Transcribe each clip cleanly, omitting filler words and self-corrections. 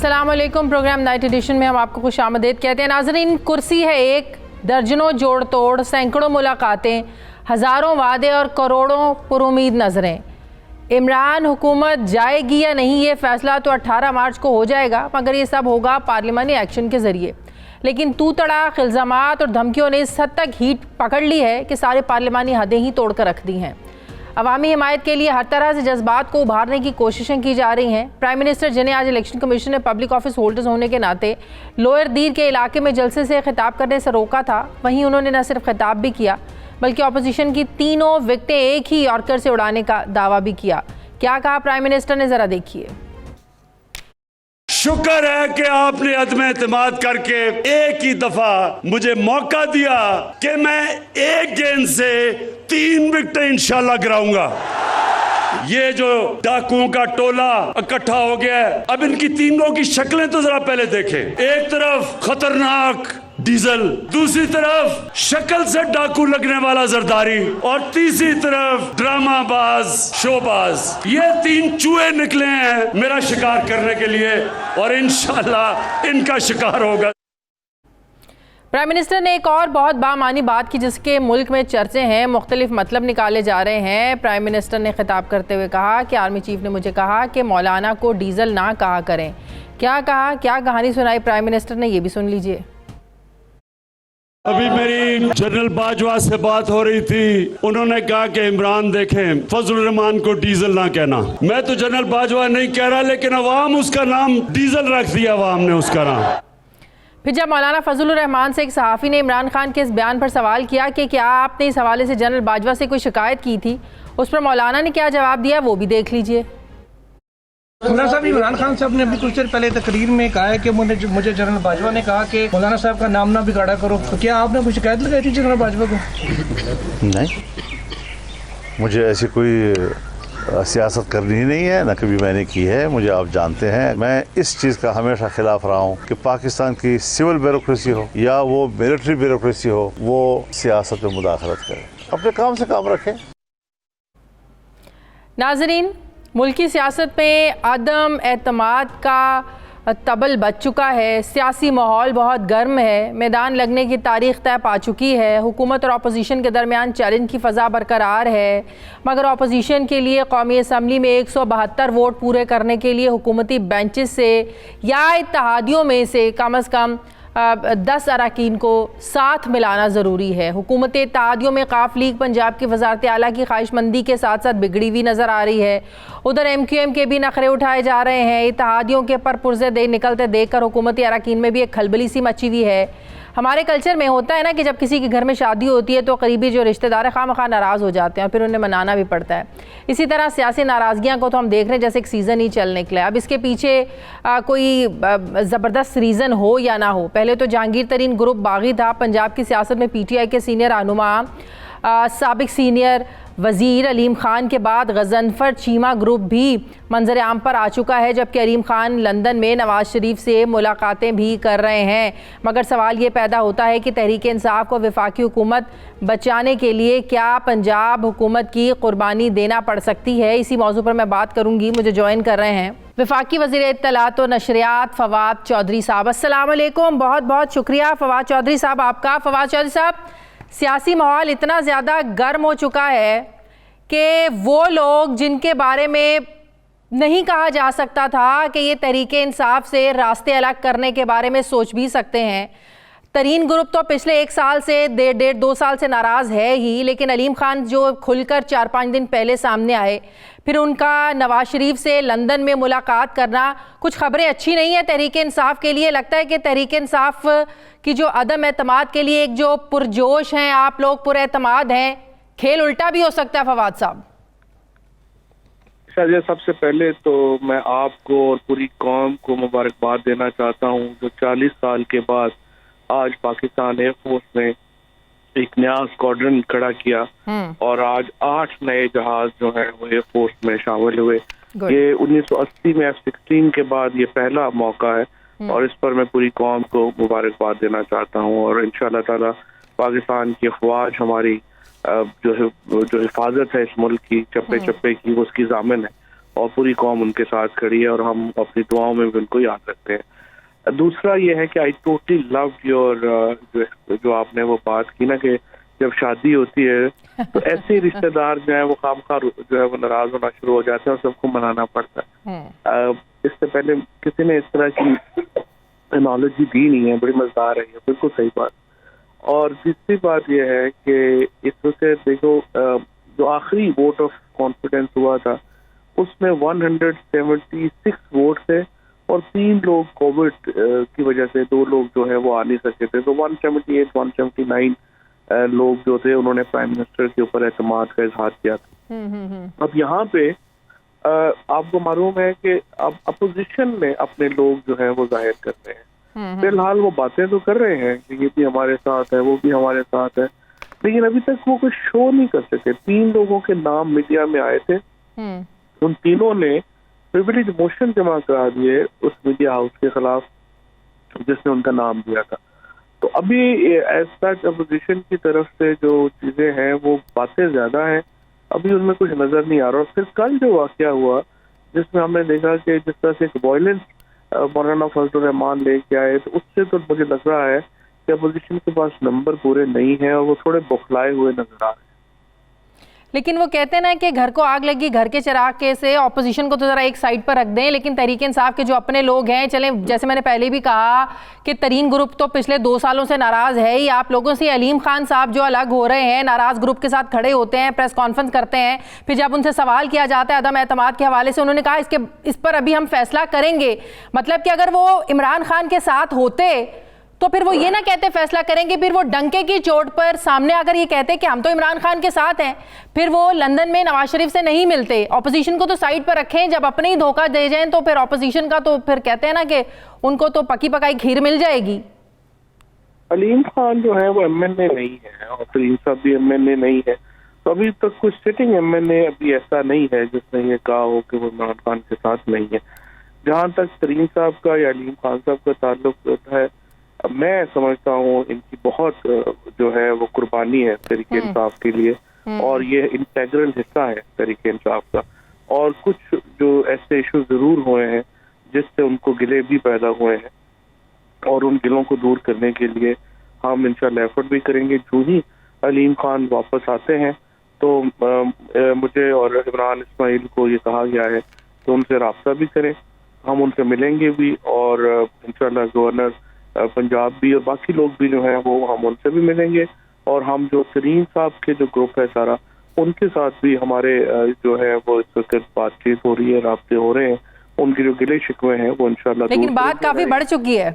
अस्सलाम वालेकुम। Programme night addition में हम आपको खुशामदीद कहते हैं। नाज़रीन, कुर्सी है एक, दर्जनों जोड़ तोड़, सैकड़ों मुलाकातें, हज़ारों वादे और करोड़ों पुरुमीद नज़रें। इमरान हुकूमत जाएगी या नहीं, ये फ़ैसला तो 18 मार्च को हो जाएगा, मगर ये सब होगा पार्लिमानी एक्शन के ज़रिए। लेकिन तू तड़ाक इल्ज़ामात और धमकियों ने इस हद तक हीट पकड़ ली है कि सारे पार्लिमानी हदें ही तोड़ कर रख दी हैं। अवामी हिमायत के लिए हर तरह से जज्बात को उभारने की कोशिशें की जा रही हैं। प्राइम मिनिस्टर जिन्हें आज इलेक्शन कमीशन ने पब्लिक ऑफिस होल्डर्स होने के नाते लोअर दीर के इलाके में जलसे से खिताब करने से रोका था, वहीं उन्होंने न सिर्फ खिताब भी किया बल्कि अपोजिशन की तीनों विकटें एक ही यॉर्कर से उड़ाने का दावा भी किया। क्या कहा प्राइम मिनिस्टर ने, ज़रा देखिए। शुक्र है कि आपने अदम एतमाद करके एक ही दफा मुझे मौका दिया कि मैं एक गेंद से 3 विकेटें इंशाल्लाह गिराऊंगा। ये जो डाकुओं का टोला इकट्ठा हो गया है, अब इनकी तीनों की शक्लें तो जरा पहले देखें। एक तरफ खतरनाक डीजल, दूसरी तरफ शक्ल से डाकू लगने वाला जरदारी और तीसरी तरफ ड्रामाबाज शोबाज। ये 3 चूहे निकले हैं मेरा शिकार करने के लिए और इंशाल्लाह इनका शिकार होगा। प्राइम मिनिस्टर ने एक और बहुत बामानी बात की जिसके मुल्क में चर्चे हैं, मुख्तलिफ मतलब निकाले जा रहे हैं। प्राइम मिनिस्टर ने खिताब करते हुए कहा कि आर्मी चीफ ने मुझे कहा कि मौलाना को डीजल ना कहा करें। क्या कहा, क्या कहानी सुनाई प्राइम मिनिस्टर ने, ये भी सुन लीजिए। अभी मेरी जनरल बाजवा से बात हो रही थी, उन्होंने कहा कि इमरान देखें फजलुर रहमान को डीजल ना कहना। मैं तो जनरल बाजवा नहीं कह रहा, लेकिन अवाम उसका नाम डीजल रख दिया, अवाम ने उसका नाम। फिर जब मौलाना फजलुर रहमान से एक सहाफ़ी ने इमरान खान के इस बयान पर सवाल किया कि क्या आपने इस हवाले से जनरल बाजवा से कोई शिकायत की थी, उस पर मौलाना ने क्या जवाब दिया, वो भी देख लीजिए। मौलाना साहब, इमरान खान साहब ने अभी कुछ देर पहले तकरीर में कहा है कि मुझे जनरल बाजवा ने कहा कि मौलाना साहब का नाम ना बिगाड़ा करो, तो क्या आपने कोई शिकायत लगाई थी जनरल बाजवा को? नहीं, मुझे ऐसी कोई सियासत करनी ही नहीं है, न कभी मैंने की है। मुझे आप जानते हैं, मैं इस चीज़ का हमेशा खिलाफ रहा हूँ कि पाकिस्तान की सिविल ब्यूरोक्रेसी हो या वो मिलिट्री ब्यूरोक्रेसी हो, वो सियासत में मुदाखलत करे, अपने काम से काम रखें। नाजरीन, मुल्की सियासत में अदम एतमाद का तबल बच चुका है। सियासी माहौल बहुत गर्म है, मैदान लगने की तारीख तय पा चुकी है। हुकूमत और अपोजिशन के दरमियान चैलेंज की फ़ज़ा बरकरार है, मगर अपोजिशन के लिए कौमी असम्बली में 172 वोट पूरे करने के लिए हुकूमती बेंचेस से या इत्तेहादियों में से कम अज़ कम 10 अरकान को साथ मिलाना ज़रूरी है। हुकूमत इत्तेहादियों में काफ लीग पंजाब की वज़ारत आला की ख्वाहिशमंदी के साथ साथ बिगड़ी हुई नज़र आ रही है। उधर MQM के भी नखरे उठाए जा रहे हैं। इत्तेहादियों के पर पुर्जे दे निकलते देख कर हुकूमती अरकान में भी एक खलबली सी मची हुई है। हमारे कल्चर में होता है ना कि जब किसी के घर में शादी होती है तो करीबी जो रिश्तेदार है खामखा नाराज़ हो जाते हैं और फिर उन्हें मनाना भी पड़ता है। इसी तरह सियासी नाराज़गियाँ को तो हम देख रहे हैं जैसे एक सीज़न ही चल निकला। अब इसके पीछे कोई ज़बरदस्त रीज़न हो या ना हो, पहले तो जहांगीर तरीन ग्रुप बागी था। पंजाब की सियासत में PTI के सीनियर रहनुमा साबिक सीनियर वज़ीर अलीम ख़ान के बाद गज़नफ़र चीमा ग्रुप भी मंजर आम पर आ चुका है, जबकि अलीम ख़ान लंदन में नवाज़ शरीफ से मुलाकातें भी कर रहे हैं। मगर सवाल ये पैदा होता है कि तहरीक इंसाफ को वफाकी हुकूमत बचाने के लिए क्या पंजाब हुकूमत की कुर्बानी देना पड़ सकती है। इसी मौजू पर मैं बात करूँगी। मुझे ज्वाइन कर रहे हैं वफाकी वज़ीर इत्तलात व नशरियात फ़वाद चौधरी साहब। अस्सलाम वालेकुम, बहुत बहुत शुक्रिया फ़वाद चौधरी साहब आपका। फ़वाद चौधरी साहब, सियासी माहौल इतना ज़्यादा गर्म हो चुका है कि वो लोग जिनके बारे में नहीं कहा जा सकता था कि ये तहरीक इंसाफ से रास्ते अलग करने के बारे में सोच भी सकते हैं। तरीन ग्रुप तो पिछले 1 साल से 1.5-2 साल से नाराज़ है ही, लेकिन अलीम ख़ान जो खुलकर 4-5 दिन पहले सामने आए, फिर उनका नवाज शरीफ से लंदन में मुलाकात करना, कुछ खबरें अच्छी नहीं है तहरीक इंसाफ के लिए। लगता है कि तहरीक इंसाफ की जो अदम एतमाद के लिए एक जो पुरजोश हैं आप लोग, पुरएतमाद हैं, खेल उल्टा भी हो सकता है। फवाद साहब, शायद सबसे पहले तो मैं आपको और पूरी कौम को मुबारकबाद देना चाहता हूँ जो 40 साल के बाद आज पाकिस्तान एयरफोर्स ने एक नया स्क्वाड्रन खड़ा किया और आज 8 नए जहाज जो हैं वो एयरफोर्स में शामिल हुए। ये 1980 में F-16 के बाद ये पहला मौका है और इस पर मैं पूरी कौम को मुबारकबाद देना चाहता हूँ और इंशाल्लाह ताला पाकिस्तान की अफवाज हमारी जो हिफाजत है इस मुल्क की चप्पे चप्पे की, वो उसकी जामिन है और पूरी कौम उनके साथ खड़ी है और हम अपनी दुआओं में भी उनको याद रखते हैं। दूसरा ये है कि आई टोटली लव योर जो आपने वो बात की ना कि जब शादी होती है तो ऐसे रिश्तेदार जो है वो खामखा जो है वो नाराज होना शुरू हो जाते हैं और सबको मनाना पड़ता है। इससे पहले किसी ने इस तरह की एनालॉजी दी नहीं है, बड़ी मजेदार है, बिल्कुल सही बात। और तीसरी बात यह है कि इसमें से देखो जो आखिरी वोट ऑफ कॉन्फिडेंस हुआ था उसमें 176 वोट थे और 3 लोग कोविड की वजह से, 2 लोग जो है वो आ नहीं सके थे, तो 179 लोग जो थे उन्होंने प्राइम मिनिस्टर के ऊपर एतमाद का इजहार किया था। अब यहाँ पे आपको मालूम है कि अब अपोजिशन में अपने लोग जो है वो जाहिर कर रहे हैं, फिलहाल वो बातें तो कर रहे हैं कि ये भी हमारे साथ है, वो भी हमारे साथ है, लेकिन अभी तक वो कुछ शो नहीं कर सके। 3 लोगों के नाम मीडिया में आए थे, उन तीनों ने प्रिविलेज मोशन जमा करा दिए उस मीडिया हाउस के खिलाफ जिसने उनका नाम दिया था। तो अभी एज सच अपोजिशन की तरफ से जो चीजें हैं वो बातें ज्यादा हैं, अभी उनमें कुछ नजर नहीं आ रहा। और फिर कल जो वाकया हुआ जिसमें हमने देखा कि जिस तरह से एक वायलेंस मौलाना फजलुर रहमान लेके आए, तो उससे तो मुझे लग रहा है कि अपोजिशन के पास नंबर पूरे नहीं है और वो थोड़े बौखलाए हुए नजर आ रहे हैं। लेकिन वो कहते हैं ना कि घर को आग लगी घर के चिराग के से, ऑपोजिशन को तो ज़रा एक साइड पर रख दें, लेकिन तहरीक इंसाफ के जो अपने लोग हैं, चलें जैसे मैंने पहले भी कहा कि तरीन ग्रुप तो पिछले 2 सालों से नाराज़ है ही आप लोगों से। अलीम खान साहब जो अलग हो रहे हैं, नाराज़ ग्रुप के साथ खड़े होते हैं, प्रेस कॉन्फ्रेंस करते हैं, फिर जब उनसे सवाल किया जाता है अदम एतमाद के हवाले से, उन्होंने कहा इस पर अभी हम फैसला करेंगे। मतलब कि अगर वो इमरान खान के साथ होते तो फिर वो ये ना कहते फैसला करेंगे, फिर वो डंके की चोट पर सामने आकर ये कहते कि हम तो इमरान खान के साथ हैं, फिर वो लंदन में नवाज शरीफ से नहीं मिलते। ऑपोजिशन को तो साइड पर रखें, जब अपने ही धोखा दे जाएं तो फिर ऑपोजिशन का तो फिर कहते हैं ना कि उनको तो पकी पकाई खीर मिल जाएगी। अलीम खान जो है वो एमएनए नहीं है और तरीन साहब भी एमएनए नहीं है, तो अभी तक कुछ सिटिंग एमएनए अभी ऐसा नहीं है जिसने ये कहा हो कि वो इमरान खान के साथ नहीं है। जहाँ तक तरीन साहब का या अलीम खान साहब का ताल्लुक है, मैं समझता हूँ इनकी बहुत जो है वो कुर्बानी है तरीके इंसाफ के लिए और ये इंटेग्रल हिस्सा है तरीके इंसाफ का। और कुछ जो ऐसे इशू जरूर हुए हैं जिससे उनको गिले भी पैदा हुए हैं और उन गिलों को दूर करने के लिए हम इंशाल्लाह एफर्ट भी करेंगे। जो ही अलीम खान वापस आते हैं तो मुझे और इमरान इस्माइल को ये कहा गया है कि उनसे राब्ता भी करें, हम उनसे मिलेंगे भी और इंशाल्लाह गवर्नर पंजाब भी और बाकी लोग भी जो है वो हम उनसे भी मिलेंगे और हम जो तरीन साहब के जो ग्रुप है सारा उनके साथ भी हमारे जो है वो इस वक्त बातचीत हो रही है, राब्ते हो रहे हैं, उनके जो गिले शिकवे हैं वो इंशाल्लाह। लेकिन बात काफी बढ़ चुकी है।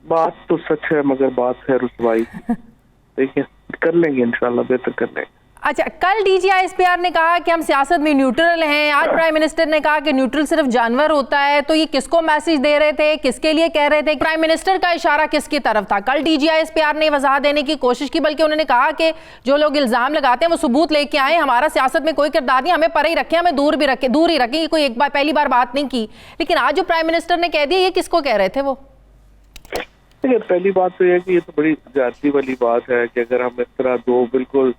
बात तो सच है मगर बात है रुसवाई। देखिए कर लेंगे इंशाल्लाह, बेहतर कर लेंगे। अच्छा, कल डीजीआई एसपीआर ने कहा कि हम सियासत में न्यूट्रल हैं, आज प्राइम मिनिस्टर ने कहा कि न्यूट्रल सिर्फ जानवर होता है, तो ये किसको मैसेज दे रहे थे, किसके लिए कह रहे थे? प्राइम मिनिस्टर का इशारा किसकी तरफ था? कल डीजीआई एसपीआर ने वजाहत देने की कोशिश की, बल्कि उन्होंने कहा कि जो लोग इल्जाम लगाते हैं वो सबूत लेके आए, हमारा सियासत में कोई किरदार नहीं, हमें परे ही रखें, हमें दूर ही रखें। कोई एक बार पहली बार बात नहीं की, लेकिन आज जो प्राइम मिनिस्टर ने कह दिया, ये किसको कह रहे थे वो? पहली बात तो यह कि ये तो बड़ी ज्यादती वाली बात है कि अगर हम इस तरह दो बिल्कुल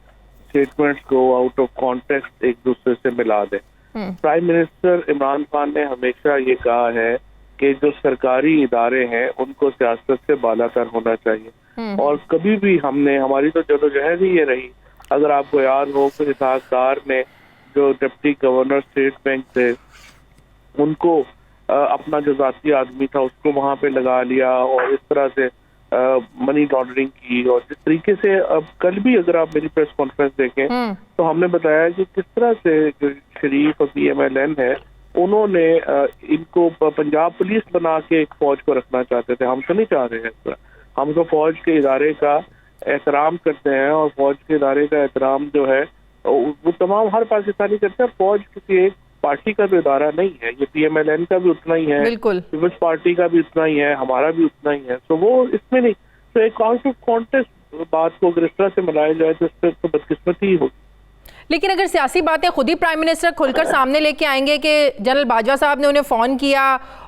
स्टेटमेंट्स को आउट ऑफ कॉन्टेक्स्ट एक दूसरे से मिला दें। प्राइम मिनिस्टर इमरान खान ने हमेशा ये कहा है कि जो सरकारी इदारे हैं उनको सियासत से बालातर होना चाहिए और कभी भी हमने, हमारी तो जदोजहद ही ये रही। अगर आपको याद हो कि इसहाक डार ने जो डिप्टी गवर्नर स्टेट बैंक थे उनको अपना जो जाती आदमी था उसको वहां पे लगा लिया और इस तरह से मनी लॉन्ड्रिंग की। और जिस तरीके से अब कल भी अगर आप मेरी प्रेस कॉन्फ्रेंस देखें तो हमने बताया कि किस तरह से जो शरीफ और PMLN है उन्होंने इनको पंजाब पुलिस बना के एक फौज को रखना चाहते थे। हम तो नहीं चाह रहे हैं इस तरह। हम तो फौज के इदारे का एहतराम करते हैं और फौज के इदारे का एहतराम जो है वो तमाम हर पाकिस्तानी करते हैं। फौज किसी एक पार्टी का भी इदारा नहीं है, ये PMLN का भी उतना ही है, पीपल्स पार्टी का भी उतना ही है, हमारा भी उतना ही है। तो वो इसमें नहीं, तो एक आउट ऑफ कॉन्टेक्स्ट बात को अगर इस तरह से मिलाया जाए तो इस पर तो बदकिस्मती ही होगी। लेकिन अगर सियासी बातें खुद ही प्राइम मिनिस्टर खुलकर सामने लेके आएंगे कि जनरल बाजवा साहब ने उन्हें फ़ोन किया,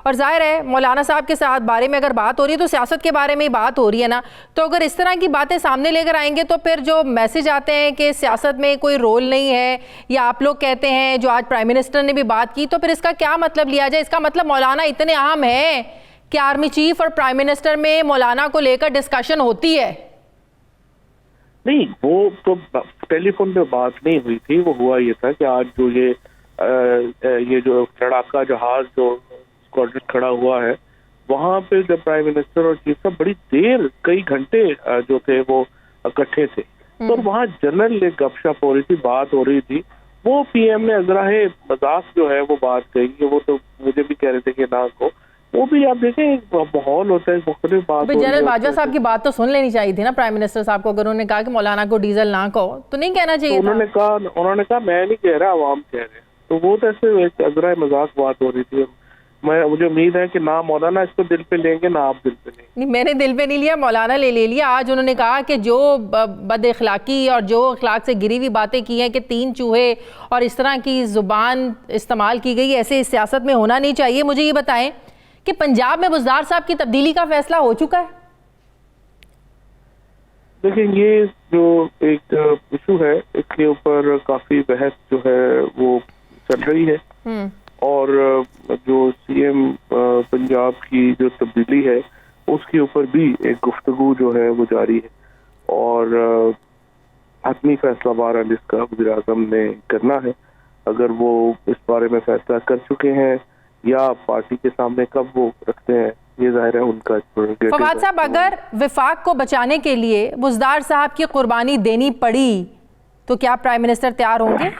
और जाहिर है मौलाना साहब के साथ बारे में अगर बात हो रही है तो सियासत के बारे में ही बात हो रही है ना, तो अगर इस तरह की बातें सामने लेकर आएंगे तो फिर जो मैसेज आते हैं कि सियासत में कोई रोल नहीं है, या आप लोग कहते हैं जो आज प्राइम मिनिस्टर ने भी बात की, तो फिर इसका क्या मतलब लिया जाए? इसका मतलब मौलाना इतने अहम है कि आर्मी चीफ और प्राइम मिनिस्टर में मौलाना को लेकर डिस्कशन होती है? नहीं, वो तो टेलीफोन पे बात नहीं हुई थी। वो हुआ ये था कि आज जो ये जो लड़ाका जहाज जो स्क्वाड्रन खड़ा हुआ है, वहां पे जब प्राइम मिनिस्टर और चीफ साहब बड़ी देर, कई घंटे जो थे वो इकट्ठे थे, तो वहाँ जनरल एक गपशप हो रही थी, बात हो रही थी। वो पीएम ने अजराहे मजाक जो है वो बात कही, वो तो मुझे भी कह रहे थे कि ना को, वो भी आप देखें एक माहौल होता है, मुख्तलिफ बात। जनरल बाजवा साहब की बात तो सुन लेनी चाहिए थी ना प्राइम मिनिस्टर साहब को। अगर उन्होंने कहा कि मौलाना को डीजल ना कहो तो नहीं कहना चाहिए? तो उन्होंने कहा मैं नहीं कह रहा, आवाम कह रहे हैं। तो वो तो ऐसे एक अजरा मजाक बात हो रही थी। मुझे उम्मीद है कि ना मौलाना इसको दिल पे लेंगे ना आप दिल पे लेंगे। नहीं, मैंने दिल पे नहीं लिया, मौलाना ले लिया। आज उन्होंने कहा कि जो बद अखलाकी और जो अखलाक से गिरी हुई बातें की हैं कि 3 चूहे और इस तरह की जुबान इस्तेमाल की गई, ऐसे इस सियासत में होना नहीं चाहिए। मुझे ये बताएं कि पंजाब में बुज़दार साहब की तब्दीली का फैसला हो चुका है? देखिए, ये जो एक इशू है, इसके ऊपर काफी बहस जो है वो चल रही है, और जो सीएम पंजाब की जो तब्दीली है उसके ऊपर भी एक गुफ्तगू जो है वो जारी है, और हतमी फैसला बहरहाल इसका वज़ीर आज़म ने करना है। अगर वो इस बारे में फैसला कर चुके हैं या पार्टी के सामने कब वो रखते हैं, ये जाहिर है उनका। फवाद साहब, अगर विफाक को बचाने के लिए बुज़दार साहब की कुर्बानी देनी पड़ी तो क्या प्राइम मिनिस्टर तैयार होंगे?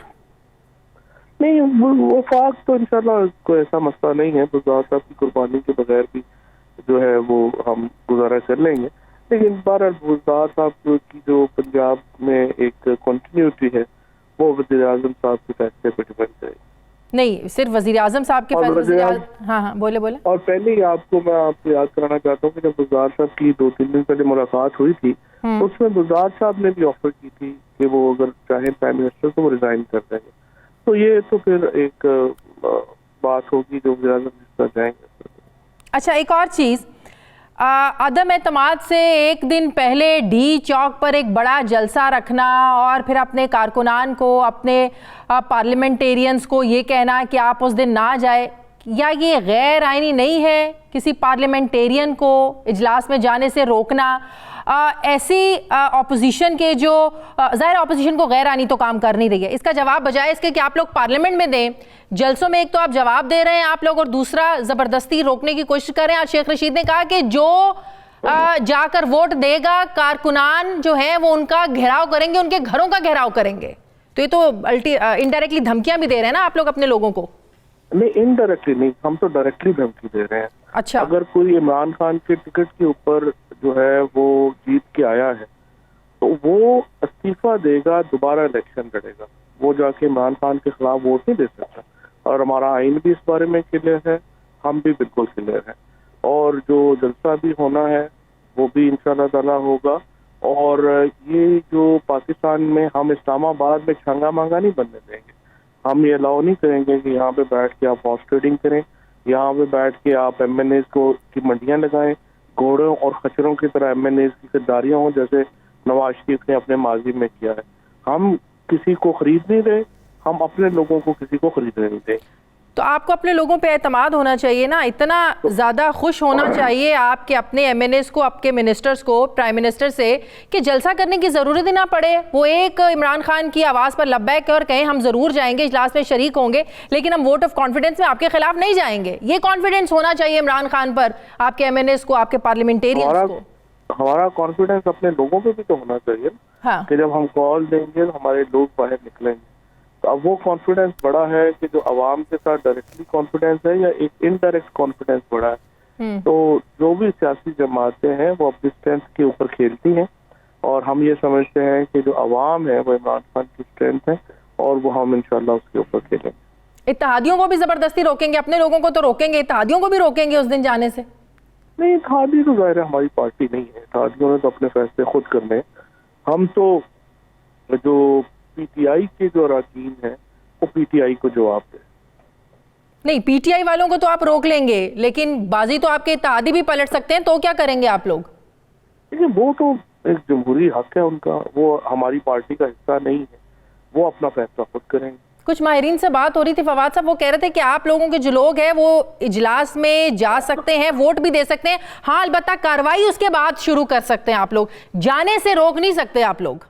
नहीं, वफाक तो इंशाल्लाह कोई ऐसा मसला नहीं है। बुज़दार साहब की कुर्बानी के बगैर भी जो है वो हम गुजारा कर लेंगे, लेकिन बहरहाल बुज़दार साहब की जो पंजाब में एक कंटिन्यूटी है वो वज़ीर आज़म साहब के फैसले पर डिपेंड करेगी। नहीं, सिर्फ वज़ीर आज़म साहब के फैसले। हाँ, बोले। और पहले ही मैं आपको याद कराना चाहता हूँ कि जब बुज़दार साहब की 2-3 दिन पहले मुलाकात हुई थी, उसमें बुज़दार साहब ने भी ऑफर की थी कि वो अगर चाहे प्राइम मिनिस्टर तो वो रिजाइन कर देंगे। तो ये तो फिर एक बात होगी जो वज़ीर आज़म जिस तरह जाएंगे। अच्छा, एक और चीज़, अदम एतमाद से एक दिन पहले डी चौक पर एक बड़ा जलसा रखना और फिर अपने कारकुनान को, अपने पार्लियामेंटेरियंस को ये कहना कि आप उस दिन ना जाए, या ये गैर आइनी नहीं है किसी पार्लियामेंटेरियन को इजलास में जाने से रोकना? ऐसी ऑपोजिशन के जो ज़ाहिर ऑपोजिशन को गैर आनी तो काम कर नहीं रही है, इसका जवाब बजाय इसके कि आप लोग पार्लियामेंट में दें, जलसों में एक तो आप जवाब दे रहे हैं आप लोग, और दूसरा ज़बरदस्ती रोकने की कोशिश कर रहे हैं। आज शेख रशीद ने कहा कि जो जाकर वोट देगा, कारकुनान जो है वो उनका घेराव करेंगे, उनके घरों का घेराव करेंगे। तो ये तो इनडायरेक्टली धमकियां भी दे रहे हैं ना आप लोग अपने लोगों को। नहीं, इनडायरेक्टली नहीं, हम तो डायरेक्टली धमकी दे रहे हैं। अच्छा, अगर कोई इमरान खान के टिकट के ऊपर जो है वो जीत के आया है तो वो इस्तीफा देगा, दोबारा इलेक्शन लड़ेगा, वो जाके इमरान खान के खिलाफ वोट नहीं दे सकता। और हमारा आइन भी इस बारे में क्लियर है, हम भी बिल्कुल क्लियर है, और जो जलसा भी होना है वो भी इंशाल्लाह ताला होगा। और ये जो पाकिस्तान में हम इस्लामाबाद में छंगा मांगा नहीं बनने देंगे। हम ये अलाउ नहीं करेंगे कि यहाँ पे बैठ के आप हॉर्स ट्रेडिंग करें, यहाँ पे बैठ के आप MNAs को की मंडियां लगाएं, घोड़ों और खच्चरों की तरह MNAs की खरीदारियां हों जैसे नवाज शरीफ ने अपने माजी में किया है। हम किसी को खरीद नहीं रहे, हम अपने लोगों को किसी को खरीदने नहीं दें। तो आपको अपने लोगों पे एतमाद होना चाहिए ना, इतना ज़्यादा खुश होना चाहिए आपके अपने MNAs को, आपके मिनिस्टर्स को, प्राइम मिनिस्टर से, कि जलसा करने की ज़रूरत ही ना पड़े। वो एक इमरान खान की आवाज़ पर लब्बैक और कहें हम ज़रूर जाएंगे, इजलास में शरीक होंगे, लेकिन हम वोट ऑफ कॉन्फिडेंस में आपके खिलाफ नहीं जाएंगे। ये कॉन्फिडेंस होना चाहिए इमरान खान पर, आपके MNAs को, आपके पार्लियामेंटेरियंस को। हमारा कॉन्फिडेंस अपने लोगों पे भी तो होना चाहिए। हाँ, कि जब हम कॉल देंगे तो हमारे लोग बाहर निकलेंगे। तो अब वो कॉन्फिडेंस बड़ा है कि जो आवाम के साथ डायरेक्टली कॉन्फिडेंस है या एक इनडायरेक्ट कॉन्फिडेंस बड़ा है। तो जो भी सियासी जमातें हैं वो अपनी स्ट्रेंथ के ऊपर खेलती हैं, और हम ये समझते हैं कि जो आवाम है वो इमरान खान की स्ट्रेंथ है, और वो हम इंशाल्लाह उसके ऊपर खेलेंगे। इत्तेहादियों को भी जबरदस्ती रोकेंगे, अपने लोगों को तो रोकेंगे, इत्तेहादियों को भी रोकेंगे उस दिन जाने से? नहीं, इत्तेहादी तो जाहिर है हमारी पार्टी नहीं है, इत्तेहादियों ने तो अपने फैसले खुद करने हैं। हम तो जो पीटीआई के जो अरकान हैं वो पीटीआई को जवाब दें। नहीं, पीटीआई वालों को तो आप रोक लेंगे, लेकिन बाजी तो आपके इत्तेहादी भी पलट सकते हैं, तो क्या करेंगे आप लोग? देखिए, वो तो एक जमहूरी हक है उनका, वो हमारी पार्टी का हिस्सा नहीं है, वो अपना फैसला खुद करेंगे। कुछ माहिरीन से बात हो रही थी फवाद साहब, वो कह रहे थे कि आप लोगों के जो लोग हैं वो इजलास में जा सकते हैं, वोट भी दे सकते हैं, हाँ अलबत्ता कार्रवाई उसके बाद शुरू कर सकते हैं, आप लोग जाने से रोक नहीं सकते आप लोग।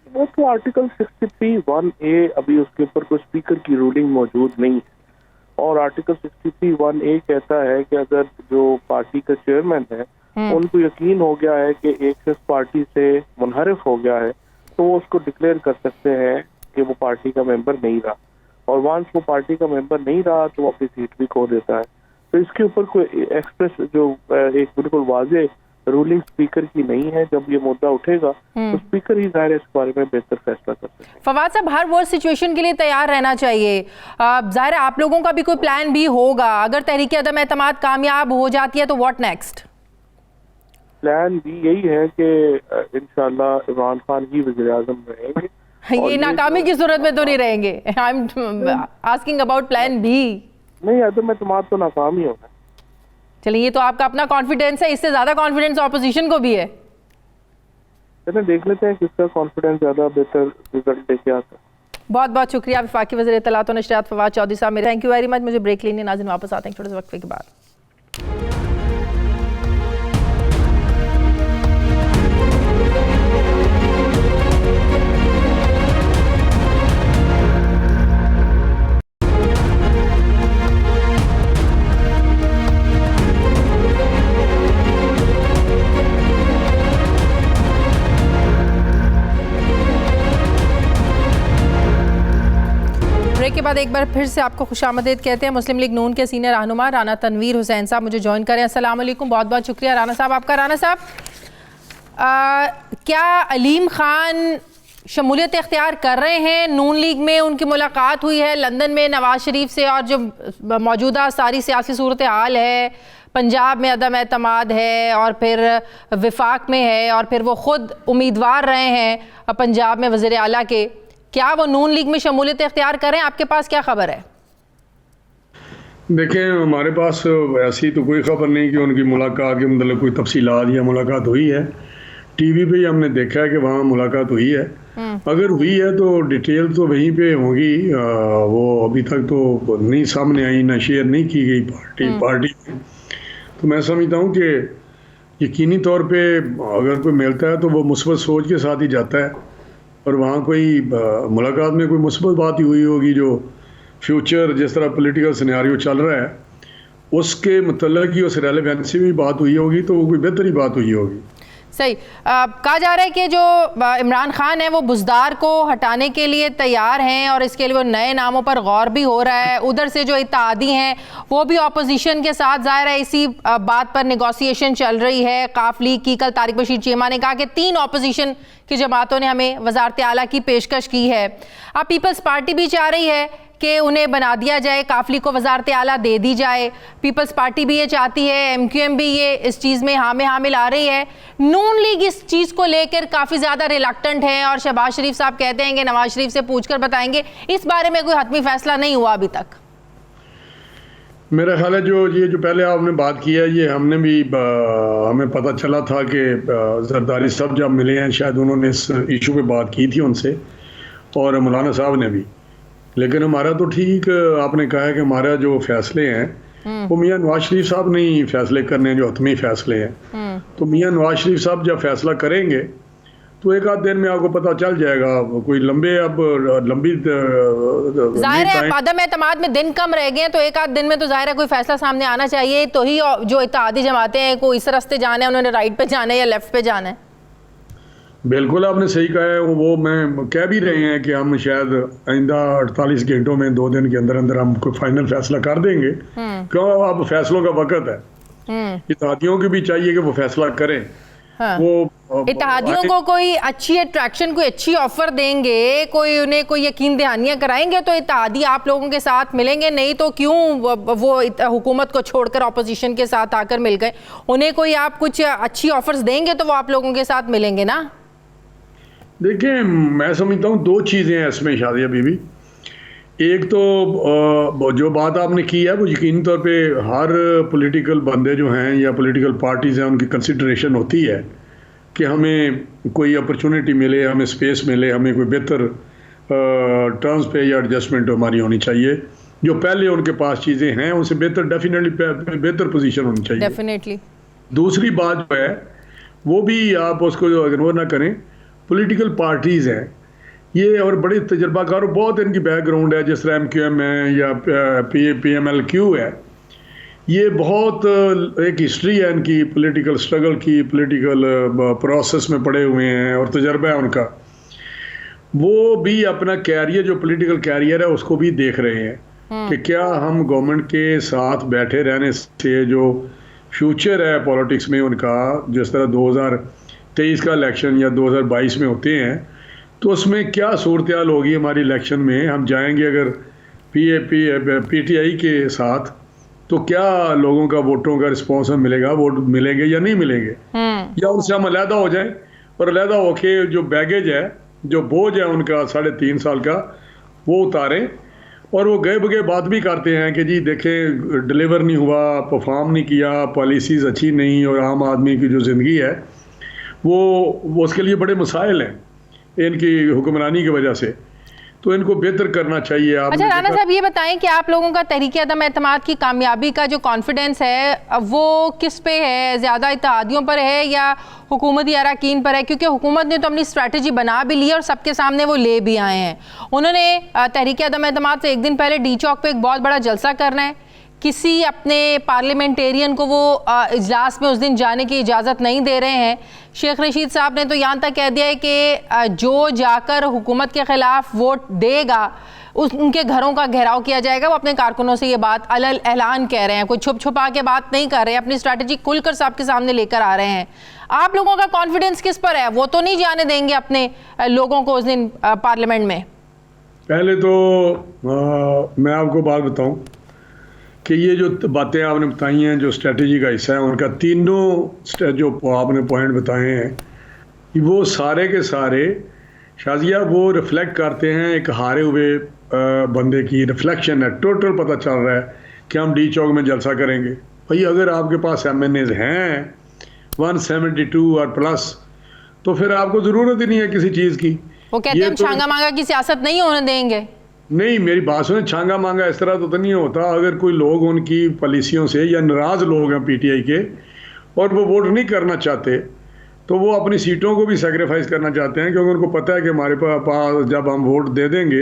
वो तो आर्टिकल 63(1)(a) अभी उसके ऊपर कोई स्पीकर की रूलिंग मौजूद नहीं है, और आर्टिकल 63(1)(a) कहता है कि अगर जो पार्टी का चेयरमैन है उनको यकीन हो गया है कि एक शख्स पार्टी से मुनहरिफ हो गया है, तो वो उसको डिक्लेयर कर सकते हैं कि वो पार्टी का मेंबर नहीं रहा, और वंस वो पार्टी का मेंबर नहीं रहा तो वो अपनी सीट भी खो देता है। तो इसके ऊपर कोई एक्सप्रेस जो एक बिल्कुल वाजे रूलिंग स्पीकर की नहीं है। जब ये मुद्दा उठेगा तो स्पीकर ही ज़ाहिर है इस बारे में बेहतर फैसला कर सकते हैं। फवाद साहब, हर वो सिचुएशन के लिए तैयार रहना चाहिए। ज़ाहिर है आप लोगों का भी कोई प्लान भी होगा, अगर तहरीक अदम एतमाद कामयाब हो जाती है तो व्हाट नेक्स्ट? प्लान भी यही है कि इंशाल्लाह इमरान खान ही वज़ीर आज़म रहेंगे। ये नाकामी की सूरत में तो नहीं रहेंगे? I am asking about plan B. नहीं, अदम एतमाद तो नाकाम ही होगा। चलिए, ये तो आपका अपना कॉन्फिडेंस है, इससे ज्यादा कॉन्फिडेंस ऑपोजिशन को भी है। चलिए देख लेते हैं किसका कॉन्फिडेंस ज्यादा बेहतर रिजल्ट लेके आता है। बहुत बहुत शुक्रिया वफाकी वज़ीर इत्तलात और नशरियात फवाद चौधरी साहब, मेरे थैंक यू वेरी मच। मुझे ब्रेक लेने नाज़रीन वापस आते हैं थोड़े से वक्फे के बाद। के बाद एक बार फिर से आपको खुशामदीद कहते हैं। मुस्लिम लीग नून के सीनियर रहनुमा राना तनवीर हुसैन साहब मुझे ज्वाइन करें। अस्सलाम वालेकुम, बहुत बहुत शुक्रिया राना साहब आपका। राना साहब, क्या अलीम खान शमूलियत इख्तियार कर रहे हैं नून लीग में? उनकी मुलाकात हुई है लंदन में नवाज शरीफ से, और जो मौजूदा सारी सियासी सूरत हाल है, पंजाब में अदम एतमाद है और फिर विफाक में है, और फिर वो ख़ुद उम्मीदवार रहे हैं पंजाब में वज़ीर आला के, क्या वो नून लीग में शमूलियत इख्तियार करें? आपके पास क्या खबर है? देखें, हमारे पास ऐसी तो कोई खबर नहीं कि उनकी मुलाकात के मतलब कोई तफसीलात या मुलाकात हुई है। टीवी पे ही हमने देखा है कि वहाँ मुलाकात हुई है। अगर हुई है तो डिटेल तो वहीं पे होगी, वो अभी तक तो नहीं सामने आई, ना शेयर नहीं की गई पार्टी में। तो मैं समझता हूँ कि यकीनी तौर पे अगर कोई मिलता है तो वो मुस्बत सोच के साथ ही जाता है, और वहाँ कोई मुलाकात में कोई मुस्बत बात ही हुई होगी, जो फ्यूचर जिस तरह पॉलिटिकल सिनेरियो चल रहा है उसके मतलब की उस रेलेवेंस से भी बात हुई होगी, तो वो कोई बेहतरी बात हुई होगी। सही कहा जा रहा है कि जो इमरान खान है वो बुज़दार को हटाने के लिए तैयार हैं, और इसके लिए वो नए नामों पर गौर भी हो रहा है। उधर से जो इत्तेहादी हैं वो भी अपोजिशन के साथ, ज़ाहिर है इसी बात पर नेगोशिएशन चल रही है। काफ लीग की कल तारिक बशीर चीमा ने कहा कि 3 अपोजिशन की जमातों ने हमें वज़ारत आला की पेशकश की है। अब पीपल्स पार्टी भी चाह रही है कि उन्हें बना दिया जाए, काफली को वज़ारत आला दे दी जाए। पीपल्स पार्टी भी ये चाहती है, MQM भी ये इस चीज़ में हाँ में हामिल आ रही है। नून लीग इस चीज़ को लेकर काफ़ी ज़्यादा रिलक्टेंट है, और शहबाज शरीफ साहब कहते हैं कि नवाज शरीफ से पूछकर बताएंगे। इस बारे में कोई हतमी फैसला नहीं हुआ अभी तक। मेरा ख्याल है जो पहले आपने बात की है, ये हमने भी हमें पता चला था कि जरदारी साहब जब मिले हैं शायद उन्होंने इस इशू पे बात की थी उनसे, और मौलाना साहब ने भी। लेकिन हमारा तो ठीक आपने कहा है कि हमारा जो फैसले हैं वो मियाँ नवाज शरीफ साहब नहीं फैसले करने हैं, जो हतमी फैसले हैं। तो मियाँ नवाज शरीफ साहब जब फैसला करेंगे तो एक आध दिन में आपको पता चल जाएगा। कोई लंबी जाहिर है अदम एतमाद में दिन कम रह गए हैं, तो एक आध दिन में तो जाहिर है कोई फैसला सामने आना चाहिए, तो ही जो इत्तेहादी जमातें हैं को इस रास्ते जाना है, उन्होंने राइट पे जाना है या लेफ्ट पे जाना है। बिल्कुल आपने सही कहा है। वो मैं कह भी रहे हैं कि हम शायद आइंदा 48 घंटों में 2 दिन के अंदर अंदर हम कोई फाइनल फैसला कर देंगे, क्यों अब फैसलों का वक्त है। इत्तेहादियों की भी चाहिए कि वो फैसला करें। हाँ। वो इत्तेहादियों को कोई अच्छी अट्रैक्शन, कोई अच्छी ऑफर देंगे, कोई उन्हें कोई यकीन दहानियां कराएंगे तो इत्तेहादी आप लोगों के साथ मिलेंगे, नहीं तो क्यों वो हुकूमत को छोड़कर ऑपोजिशन के साथ आकर मिल गए। उन्हें कोई आप कुछ अच्छी ऑफर्स देंगे तो वो आप लोगों के साथ मिलेंगे ना। देखिए, मैं समझता हूँ दो चीज़ें हैं इसमें शादिया बीबी। एक तो जो बात आपने की है वो यकीनी तौर पे हर पॉलिटिकल बंदे जो हैं या पॉलिटिकल पार्टीज़ हैं उनकी कंसिडरेशन होती है कि हमें कोई अपॉर्चुनिटी मिले, हमें स्पेस मिले, हमें कोई बेहतर टर्म्स पे या एडजस्टमेंट हमारी होनी चाहिए। जो पहले उनके पास चीज़ें हैं उनसे बेहतर, डेफिनेटली बेहतर पोजीशन होनी चाहिए। डेफिनेटली। दूसरी बात जो है वो भी आप उसको इग्नोर ना करें, पॉलिटिकल पार्टीज़ हैं ये और बड़े तजर्बाकार और बहुत इनकी बैकग्राउंड है, जिस तरह MQM है या PMLQ है, ये बहुत एक हिस्ट्री है इनकी पॉलिटिकल स्ट्रगल की, पॉलिटिकल प्रोसेस में पड़े हुए हैं और तजर्बा है उनका। वो भी अपना कैरियर, जो पॉलिटिकल कैरियर है उसको भी देख रहे हैं कि क्या हम गवर्नमेंट के साथ बैठे रहने से जो फ्यूचर है पॉलिटिक्स में उनका, जिस तरह 2023 का इलेक्शन या 2022 में होते हैं, तो उसमें क्या सूरत हाल होगी हमारी इलेक्शन में। हम जाएंगे अगर PTI के साथ तो क्या लोगों का वोटों का रिस्पॉन्स हमें मिलेगा, वोट मिलेंगे या नहीं मिलेंगे, या उनसे हम अलहदा हो जाएं और अलहदा होके जो बैगेज है, जो बोझ है उनका 3.5 साल का, वो उतारें। और वो गए बगैर बात भी करते हैं कि जी देखें डिलीवर नहीं हुआ, परफॉर्म नहीं किया, पॉलिसीज़ अच्छी नहीं, और आम आदमी की जो ज़िंदगी है वो उसके लिए बड़े मसाइल हैं इनकी हुक्मरानी की वजह से। तो इनको बेहतर करना चाहिए। आप अच्छा राना साहब, ये बताएं कि आप लोगों का तहरीक अदम एतमाद की कामयाबी का जो कॉन्फिडेंस है वो किस पे है? ज़्यादा इत्तेहादियों पर है या हुकूमती अरकान पर है? क्योंकि हुकूमत ने तो अपनी स्ट्रैटेजी बना भी ली और सबके सामने वो ले भी आए हैं। उन्होंने तहरीक अदम एतमाद से एक दिन पहले डी चौक पे एक बहुत बड़ा जलसा करना है, किसी अपने पार्लियामेंटेरियन को वो इजलास में उस दिन जाने की इजाज़त नहीं दे रहे हैं। शेख रशीद साहब ने तो यहाँ तक कह दिया है कि जो जाकर हुकूमत के ख़िलाफ़ वोट देगा उनके घरों का घेराव किया जाएगा। वो अपने कारकुनों से ये बात अलल ऐलान कह रहे हैं, कोई छुप छुपा के बात नहीं कर रहे हैं, अपनी स्ट्रैटेजी खुलकर सबके सामने लेकर आ रहे हैं। आप लोगों का कॉन्फिडेंस किस पर है? वो तो नहीं जाने देंगे अपने लोगों को उस दिन पार्लियामेंट में? पहले तो मैं आपको बात बताऊं कि ये जो बातें आपने बताई हैं, जो स्ट्रेटजी का हिस्सा है उनका, तीनों जो आपने पॉइंट बताए हैं वो सारे के सारे शाजिया वो रिफ्लेक्ट करते हैं एक हारे हुए बंदे की रिफ्लेक्शन है। टोटल पता चल रहा है कि हम डी चौक में जलसा करेंगे। भाई अगर आपके पास MNAs हैं 172 और प्लस, तो फिर आपको ज़रूरत ही नहीं है किसी चीज़ की। वो कहते हैं हम छांगा मांगा की सियासत नहीं होने देंगे। नहीं, मेरी बात सुने, छांगा मांगा इस तरह तो नहीं होता। अगर कोई लोग उनकी पॉलिसियों से या नाराज़ लोग हैं PTI के और वो वोट नहीं करना चाहते, तो वो अपनी सीटों को भी सेक्रीफाइस करना चाहते हैं, क्योंकि उनको पता है कि हमारे पास जब हम वोट दे देंगे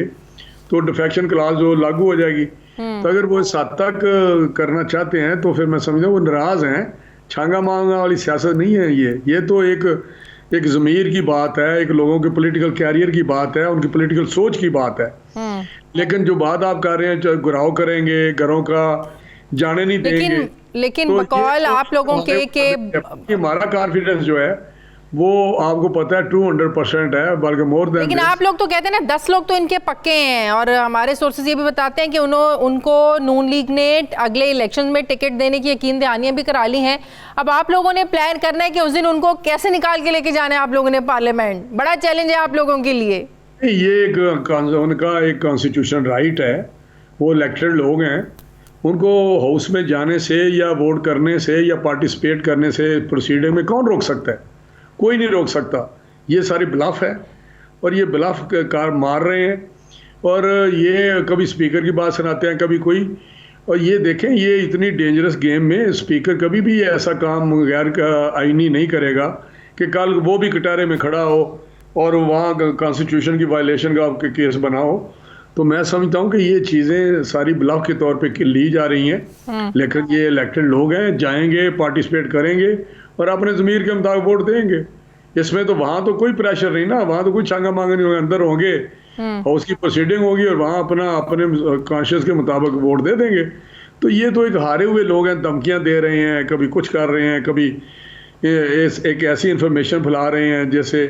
तो डिफेक्शन क्लास जो लागू हो जाएगी। तो अगर वो इस हद तक करना चाहते हैं तो फिर मैं समझता हूँ वो नाराज़ हैं। छांगा मांगा वाली सियासत नहीं है ये तो एक ज़मीर की बात है, एक लोगों के पॉलिटिकल कैरियर की बात है, उनकी पॉलिटिकल सोच की बात है। लेकिन जो बात आप कर रहे हैं, गुराव करेंगे, घरों का जाने नहीं देंगे, लेकिन तो बकौल आप लोगों के हमारा कॉन्फिडेंस जो है वो आपको पता है 200% है, बल्कि मोर देन। लेकिन आप लोग तो कहते हैं ना 10 लोग तो इनके पक्के हैं, और हमारे सोर्सेज ये भी बताते हैं कि उनको नून लीग ने अगले इलेक्शन में टिकट देने की यकीन दहानियां भी करा ली हैं। अब आप लोगों ने प्लान करना है कि उस दिन उनको कैसे निकाल के लेके जाना है आप लोगों ने पार्लियामेंट। बड़ा चैलेंज है आप लोगों के लिए। ये उनका एक कॉन्स्टिट्यूशन राइट है, वो इलेक्टेड लोग हैं, उनको हाउस में जाने से या वोट करने से या पार्टिसिपेट करने से प्रोसीडिंग में कौन रोक सकता है? कोई नहीं रोक सकता। ये सारी ब्लफ है और ये ब्लफ कार मार रहे हैं, और ये कभी स्पीकर की बात सुनाते हैं, कभी कोई। और ये देखें, ये इतनी डेंजरस गेम में स्पीकर कभी भी ऐसा काम गैर आईनी नहीं करेगा कि कल वो भी कटारे में खड़ा हो और वहाँ कॉन्स्टिट्यूशन की वायलेशन का आपके केस बनाओ। तो मैं समझता हूँ कि ये चीज़ें सारी ब्लफ के तौर पे ली जा रही हैं। लेकिन ये इलेक्टेड लोग हैं, जाएंगे, पार्टिसिपेट करेंगे और अपने ज़मीर के मुताबिक वोट देंगे। इसमें तो वहाँ तो कोई प्रेशर नहीं ना, वहाँ तो कोई छांगा मांगा नहीं होगा, अंदर होंगे और उसकी प्रोसीडिंग होगी और वहाँ अपने कॉन्शियस के मुताबिक वोट दे देंगे। तो ये तो एक हारे हुए लोग हैं, धमकियाँ दे रहे हैं, कभी कुछ कर रहे हैं, कभी एक ऐसी इंफॉर्मेशन फैला रहे हैं जैसे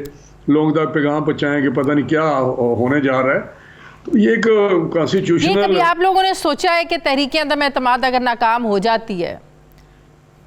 लोगों तक पैगाम पहुँचाएं कि पता नहीं क्या होने जा रहा है। तो ये एक कॉन्स्टिट्यूशनल। कभी आप लोगों ने सोचा है कि तहरीक अदम एतमाद अगर नाकाम हो जाती है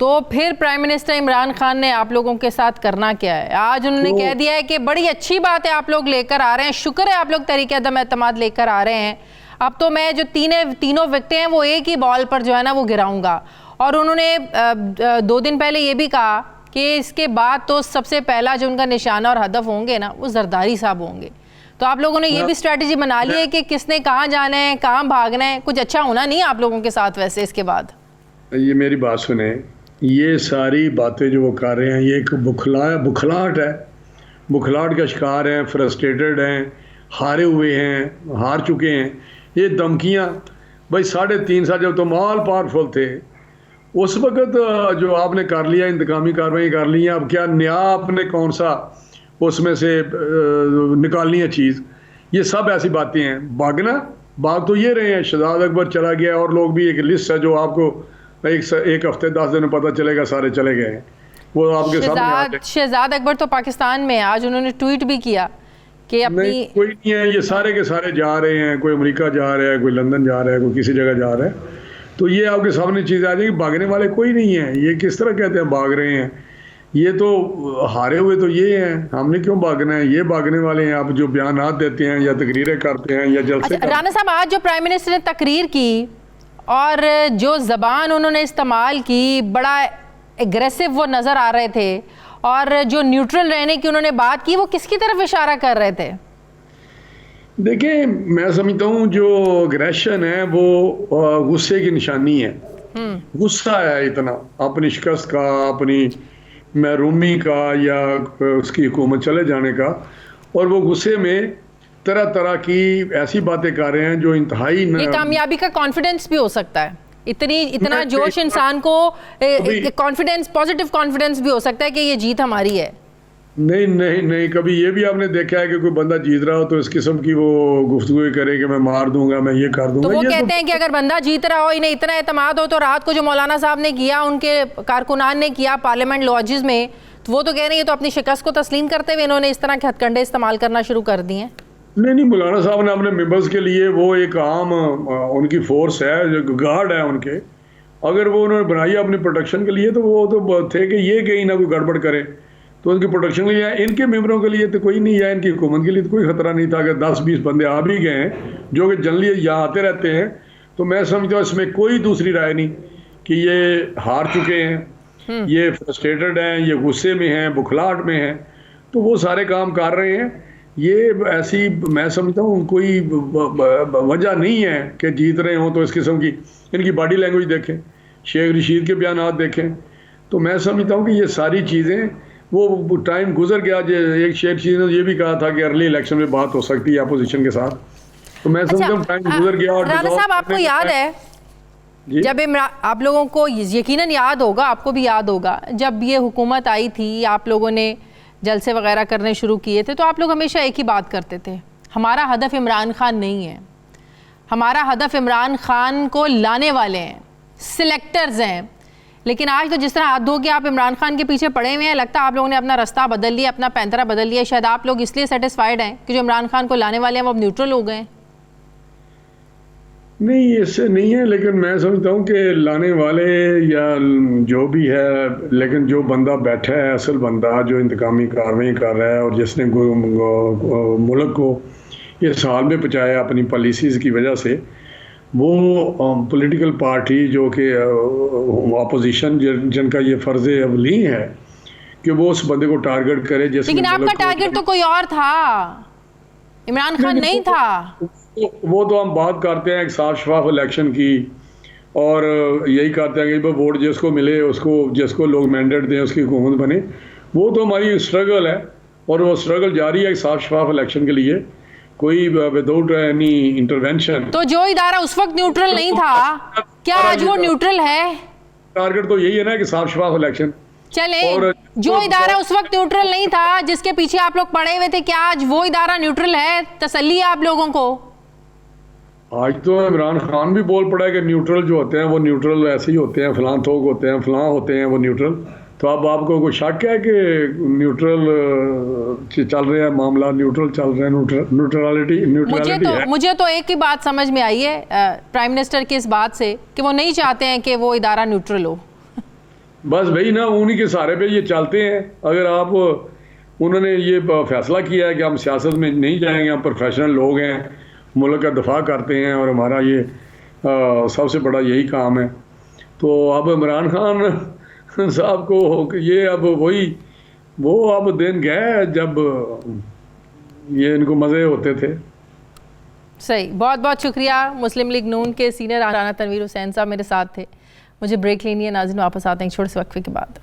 तो फिर प्राइम मिनिस्टर इमरान खान ने आप लोगों के साथ करना क्या है? आज उन्होंने कह दिया है कि बड़ी अच्छी बात है आप लोग लेकर आ रहे हैं, शुक्र है आप लोग तहरीक अदम एतमाद लेकर आ रहे हैं, अब तो मैं जो तीनों विकेटें हैं वो एक ही बॉल पर जो है ना वो गिराऊंगा। और उन्होंने 2 दिन पहले ये भी कहा कि इसके बाद तो सबसे पहला जो उनका निशाना और हदफ होंगे ना वो जरदारी साहब होंगे। तो आप लोगों ने ये भी स्ट्रैटेजी बना ली है कि किसने कहाँ जाना है, कहाँ भागना है, कुछ अच्छा होना नहीं है आप लोगों के साथ वैसे इसके बाद? ये मेरी बात सुने, ये सारी बातें जो वो कर रहे हैं ये एक बुखलाहट है, बुखलाहट का शिकार हैं, फ्रस्ट्रेटेड हैं, हारे हुए हैं, हार चुके हैं। ये धमकियाँ भाई 3.5 साल जब तो माल पावरफुल थे उस वक़्त जो आपने कर लिया, इंतकामी कार्रवाई कर ली है, अब क्या नया आपने कौन सा उसमें से निकालनी है चीज़? ये सब ऐसी बातें हैं। भाग तो ये रहे हैं, शहजाद अकबर चला गया और लोग भी, एक लिस्ट है जो आपको एक हफ्ते 10 दिन में पता चलेगा सारे चले गए हैं, वो आपके सामने। शहजाद अकबर तो पाकिस्तान में, आज उन्होंने ट्वीट भी किया कि अपनी कोई नहीं है, ये सारे के सारे जा रहे हैं, कोई अमेरिका जा रहा है, कोई लंदन जा रहा है, कोई किसी जगह जा रहा है। तो ये आपके सामने चीज़ आ जाएगी, भागने वाले कोई नहीं है। ये किस तरह कहते हैं भाग रहे हैं? ये तो हारे हुए तो ये हैं, हमने क्यों भागना है? ये भागने वाले हैं। आप जो बयानात देते हैं या तकरीरें करते हैं या जलसे राना साहब, आज जो प्राइम मिनिस्टर ने तकरीर की और जो ज़बान उन्होंने इस्तेमाल की, बड़ा एग्रेसिव वो नज़र आ रहे थे, और जो न्यूट्रल रहने की उन्होंने बात की, वो किसकी तरफ इशारा कर रहे थे? देखिए, मैं समझता हूँ जो अग्रेशन है वो गुस्से की निशानी है। गुस्सा है इतना अपनी शिकस्त का, अपनी महरूमी का या उसकी हुकूमत चले जाने का, और वो गुस्से में तरह तरह की ऐसी बातें कर रहे हैं जो इंतहाई ये कामयाबी का कॉन्फिडेंस भी हो सकता है। इतना जोश इंसान को कॉन्फिडेंस, पॉजिटिव कॉन्फिडेंस भी हो सकता है कि ये जीत हमारी है। नहीं, कभी ये भी आपने देखा है कि कोई बंदा जीत रहा हो तो इस किस्म की वो गुफ्तगू करे कि मैं मार दूंगा, मैं ये कर दूंगा? तो वो कहते हैं कि अगर बंदा जीत रहा हो, इन्हें इतना एतमाद हो, तो रात को जो मौलाना साहब ने किया, उनके कारकुनान ने किया पार्लियामेंट लॉजेस में, तो वो तो कह रहे हैं तो अपनी शिकस्त को तस्लीम करते हुए इन्होंने इस तरह के हथकंडे इस्तेमाल करना शुरू कर दिए हैं। नहीं, मौलाना साहब ने अपने मेंबर्स के लिए वो एक आम उनकी फोर्स है, जो गार्ड है उनके, अगर वो उन्होंने बनाई अपनी प्रोटेक्शन के लिए तो वो तो थे कि ये कहीं ना कोई गड़बड़ करे, तो उनकी प्रोटेक्शन के लिए। इनके मेंबरों के लिए तो कोई नहीं है, इनकी हुकूमत के लिए तो कोई खतरा नहीं था। अगर 10-20 बंदे आ भी गए हैं जो कि जनरली यहाँ आते रहते हैं, तो मैं समझता हूँ इसमें कोई दूसरी राय नहीं कि ये हार चुके हैं, ये फ्रस्ट्रेटेड हैं, ये गुस्से में हैं, बुखलाहट में हैं, तो वो सारे काम कर रहे हैं। ये ऐसी मैं समझता हूँ कोई वजह नहीं है कि जीत रहे हों। तो इस किस्म की इनकी बॉडी लैंग्वेज देखें, शेख रशीद के बयानात देखें, तो मैं समझता हूँ कि ये सारी चीज़ें, वो टाइम गुजर गया। एक शेख रशीद ने ये भी कहा था कि अर्ली इलेक्शन में बात हो सकती है अपोजिशन के साथ, तो मैं समझता हूँ टाइम गुजर गया। और राना साहब, आपको याद है जब आप लोगों को यकीनन याद होगा, आपको भी याद होगा, जब ये हुकूमत आई थी, आप लोगों ने जलसे वगैरह करने शुरू किए थे, तो आप लोग हमेशा एक ही बात करते थे, हमारा हदफ इमरान खान नहीं है, हमारा हदफ इमरान खान को लाने वाले हैं, सिलेक्टर्स हैं। लेकिन आज तो जिस तरह हाथ धो के आप इमरान खान के पीछे पड़े हुए हैं, लगता है आप लोगों ने अपना रास्ता बदल लिया, अपना पैंतरा बदल लिया। शायद आप लोग इसलिए सेटिस्फाइड हैं कि जो इमरान खान को लाने वाले हैं वो अब न्यूट्रल हो गए। नहीं, इससे नहीं है, लेकिन मैं समझता हूँ कि लाने वाले या जो भी है, लेकिन जो बंदा बैठा है, असल बंदा जो इंतकामी कार्रवाई कर रहा है और जिसने मुल्क को इस हाल में पहुँचाया अपनी पॉलिसीज़ की वजह से, वो पॉलिटिकल पार्टी जो कि अपोजिशन जिनका ये फ़र्ज़ अवली है कि वो उस बंदे को टारगेट करे। लेकिन आपका टारगेट तो कोई और था, इमरान खान नहीं था। वो तो हम बात करते हैं एक साफ शफाफ इलेक्शन की, और यही करते हैं कि वोट जिसको मिले उसको, जिसको लोग मैंडेट दें उसकी हुकूमत बने। वो तो हमारी स्ट्रगल है और वो स्ट्रगल जारी है एक साफ शफाफ इलेक्शन के लिए, कोई विदाउट एनी इंटरवेंशन। तो जो इदारा उस वक्त न्यूट्रल नहीं था, क्या आज वो न्यूट्रल है? टारगेट तो यही है ना कि साफ शफाफ इलेक्शन चले। जो इदारा उस वक्त न्यूट्रल नहीं था, जिसके पीछे आप लोग पड़े हुए थे, क्या आज वो इदारा न्यूट्रल है? तसल्ली है आप लोगों को? आज तो इमरान खान भी बोल पड़ा है कि न्यूट्रल जो होते हैं वो न्यूट्रल ऐसे ही होते हैं, फलां थोक होते हैं, फलां होते हैं वो न्यूट्रल। तो अब आपको कोई शक है कि न्यूट्रल चल रहे हैं मामला, न्यूट्रल चल रहे हैं, न्यूट्रलिटी है? मुझे तो एक ही बात समझ में आई है प्राइम मिनिस्टर की इस बात से कि वो नहीं चाहते हैं कि वो इदारा न्यूट्रल हो। बस भाई ना उन्हीं के सहारे पे ये चलते हैं। अगर आप उन्होंने ये फैसला किया है कि हम सियासत में नहीं जाएंगे, हम प्रोफेशनल लोग हैं, मुल्क का दफा करते हैं और हमारा ये सबसे बड़ा यही काम है, तो अब इमरान खान साहब को ये अब वो अब दिन गए जब ये इनको मज़े होते थे। सही, बहुत बहुत शुक्रिया। मुस्लिम लीग नून के सीनियर राना तनवीर हुसैन साहब मेरे साथ थे। मुझे ब्रेक लेनी है नाज़रीन, वापस आते हैं छोटे से वक्फे के बाद।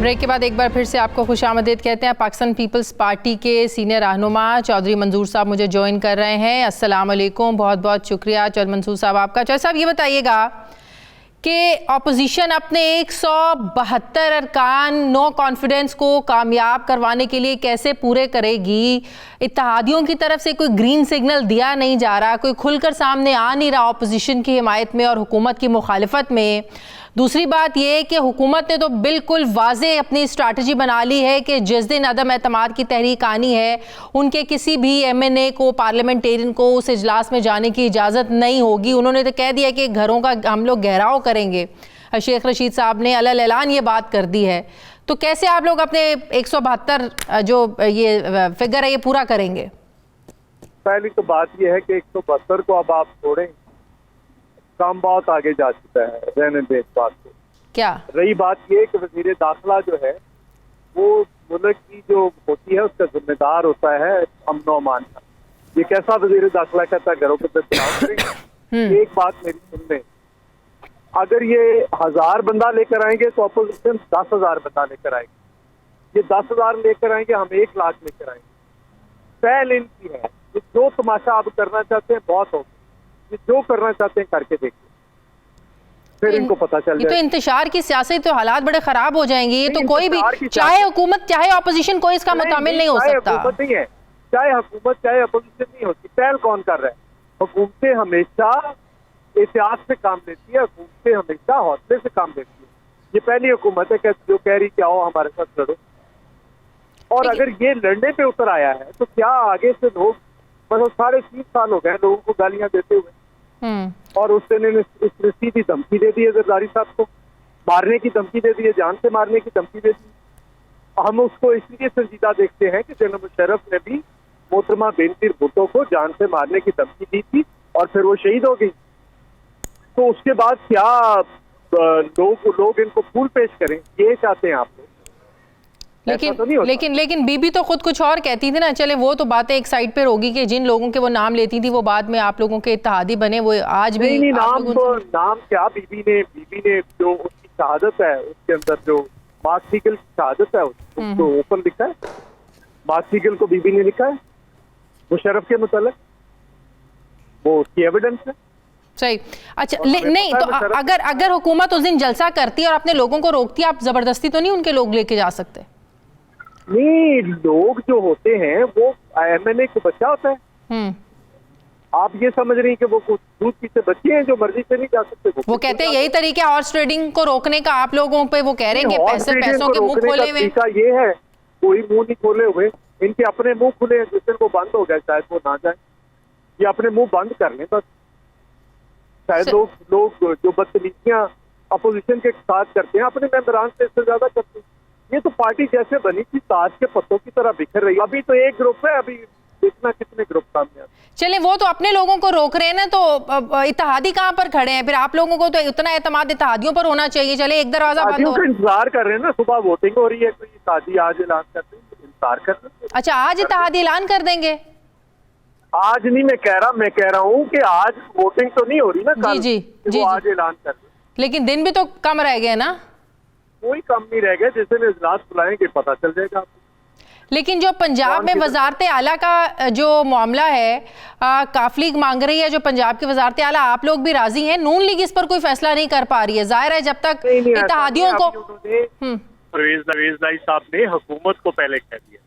ब्रेक के बाद एक बार फिर से आपको खुशामदीद कहते हैं। पाकिस्तान पीपल्स पार्टी के सीनियर रहनुमा चौधरी मंजूर साहब मुझे ज्वाइन कर रहे हैं। अस्सलाम वालेकुम, बहुत बहुत शुक्रिया चौधरी मंजूर साहब आपका। चौधरी साहब ये बताइएगा कि अपोजिशन अपने 172 अरकान नो कॉन्फिडेंस को कामयाब करवाने के लिए कैसे पूरे करेगी? इत्तेहादियों की तरफ से कोई ग्रीन सिग्नल दिया नहीं जा रहा, कोई खुलकर सामने आ नहीं रहा अपोजिशन की हिमायत में और हुकूमत की मुखालिफत में। दूसरी बात यह कि हुकूमत ने तो बिल्कुल वाज़े अपनी स्ट्रैटेजी बना ली है कि जिस दिन अदम एतमाद की तहरीक आनी है उनके किसी भी MNA को, पार्लियामेंटेरियन को उस इजलास में जाने की इजाज़त नहीं होगी। उन्होंने तो कह दिया कि घरों का हम लोग घेराव करेंगे। शेख रशीद साहब ने अलल ऐलान ये बात कर दी है। तो कैसे आप लोग अपने 172 जो ये फिगर है ये पूरा करेंगे? पहली तो बात यह है कि 172 को अब आप छोड़ें, काम बहुत आगे जा चुका है, रहने दें इस बात को। क्या रही बात ये कि वजीर दाखिला जो है वो मुल्क की जो होती है उसका जिम्मेदार होता है अमन अमान का। ये कैसा वजीर दाखिला कहता है घरों के अंदर चुनाव करेंगे? एक बात मेरी सुन लें, अगर ये 1000 बंदा लेकर आएंगे तो अपोजिशन 10,000 बंदा लेकर आएंगे। ये 10,000 लेकर आएंगे, हम 1 लाख लेकर आएंगे। पहल इनकी है कि जो तमाशा आप करना चाहते हैं बहुत हो, जो करना चाहते हैं करके देखिए, फिर इनको पता चल जाए। तो इंतशार की सियासत तो हालात बड़े खराब हो जाएंगे। ये तो कोई भी, चाहे हुकूमत चाहे अपोजिशन, कोई इसका मुतामिल नहीं हो सकता। हुकूमत नहीं है, चाहे हुकूमत चाहे अपोजिशन नहीं होती। पहल कौन कर रहा है? हुकूमतें हमेशा एहतियात से काम लेती है, हुकूमतें हमेशा हौसले से काम लेती है। ये पहली हुकूमत है जो कह रही कि आओ हमारे साथ लड़ो। और अगर ये लड़ने पे उतर आया है तो क्या आगे से लोग, मतलब 3.5 साल हो गए लोगों को गालियां देते हुए, और उस दिन इन्हें सीधी धमकी दे दी है जरदारी साहब को, मारने की धमकी दे दी है, जान से मारने की धमकी दे दी। हम उसको इसलिए संजीदा देखते हैं कि जनरल मुशर्रफ ने भी मोहतरमा बेनजीर भुट्टो को जान से मारने की धमकी दी थी और फिर वो शहीद हो गई। तो उसके बाद क्या लोग इनको फूल पेश करें, ये चाहते हैं आप लोग? लेकिन बीबी तो खुद कुछ और कहती थी ना। चले वो तो बातें एक साइड पर होगी कि जिन लोगों के वो नाम लेती थी वो बाद में आप लोगों के इत्तेहादी बने, वो आज भी नहीं, नाम क्या, बीबी ने जो उसकी शहादत है उसके अंदर जो मार्कसीगल की शहादत है उसको ऊपर लिखा है। मार्कसीगल को बीबी ने लिखा है मुशर्रफ के मुतालिक, वो उसकी एविडेंस है। सही, अच्छा नहीं तो अगर हुकूमत उस दिन जलसा करती और अपने लोगों को रोकती, आप जबरदस्ती तो नहीं उनके लोग लेके जा सकते? नहीं, लोग जो होते हैं वो MNA को बच्चा होता है। आप ये समझ रही हैं कि वो दूध पीते बच्चे हैं जो मर्जी से नहीं जा सकते? वो कहते हैं यही तरीका हॉर्स ट्रेडिंग को रोकने का आप लोगों पे वो कह रहे हैं कि पैसों के मुंह खोले हुए। तरीका ये है, कोई मुंह नहीं खोले हुए, इनके अपने मुंह खुले हैं। जिस दिन वो बंद हो गया शायद वो ना जाए, ये अपने मुंह बंद कर लें बस। शायद लोग जो बदतमीजियां अपोजिशन के साथ करते हैं अपने मेंबरान से इससे ज्यादा करते हैं। ये तो पार्टी जैसे बनी थी ताज के पत्तों की तरह बिखर रही है। अभी तो एक ग्रुप है, अभी देखना कितने ग्रुप सामने आते। चले वो तो अपने लोगों को रोक रहे हैं ना, तो इत्तेहादी कहाँ पर खड़े हैं? फिर आप लोगों को तो इतना एतमाद इत्तेहादियों पर होना चाहिए। चले एक दरवाजा बंद हो, इंतजार कर रहे हैं ना, सुबह वोटिंग हो रही है, कोई इत्तेहादी आज ऐलान करते हैं, इंतजार कर रहे हैं। अच्छा, आज इत्तेहादी ऐलान कर देंगे? आज नहीं मैं कह रहा हूँ कि आज वोटिंग तो नहीं हो रही ना, कल जी आज ऐलान कर रहे। लेकिन दिन भी तो कम रह गए ना? कोई कम नहीं रह गया, जिस दिन इजलास बुलाएंगे पता चल जाएगा आपको। लेकिन जो पंजाब में वजारत आला का जो मामला है, काफ लीग मांग रही है जो पंजाब की वजारत आला, आप लोग भी राजी हैं? नून लीग इस पर कोई फैसला नहीं कर पा रही है। जाहिर है जब तक इत्तेहादियों को परवेज लाई साहब ने हुकूमत को पहले कह दिया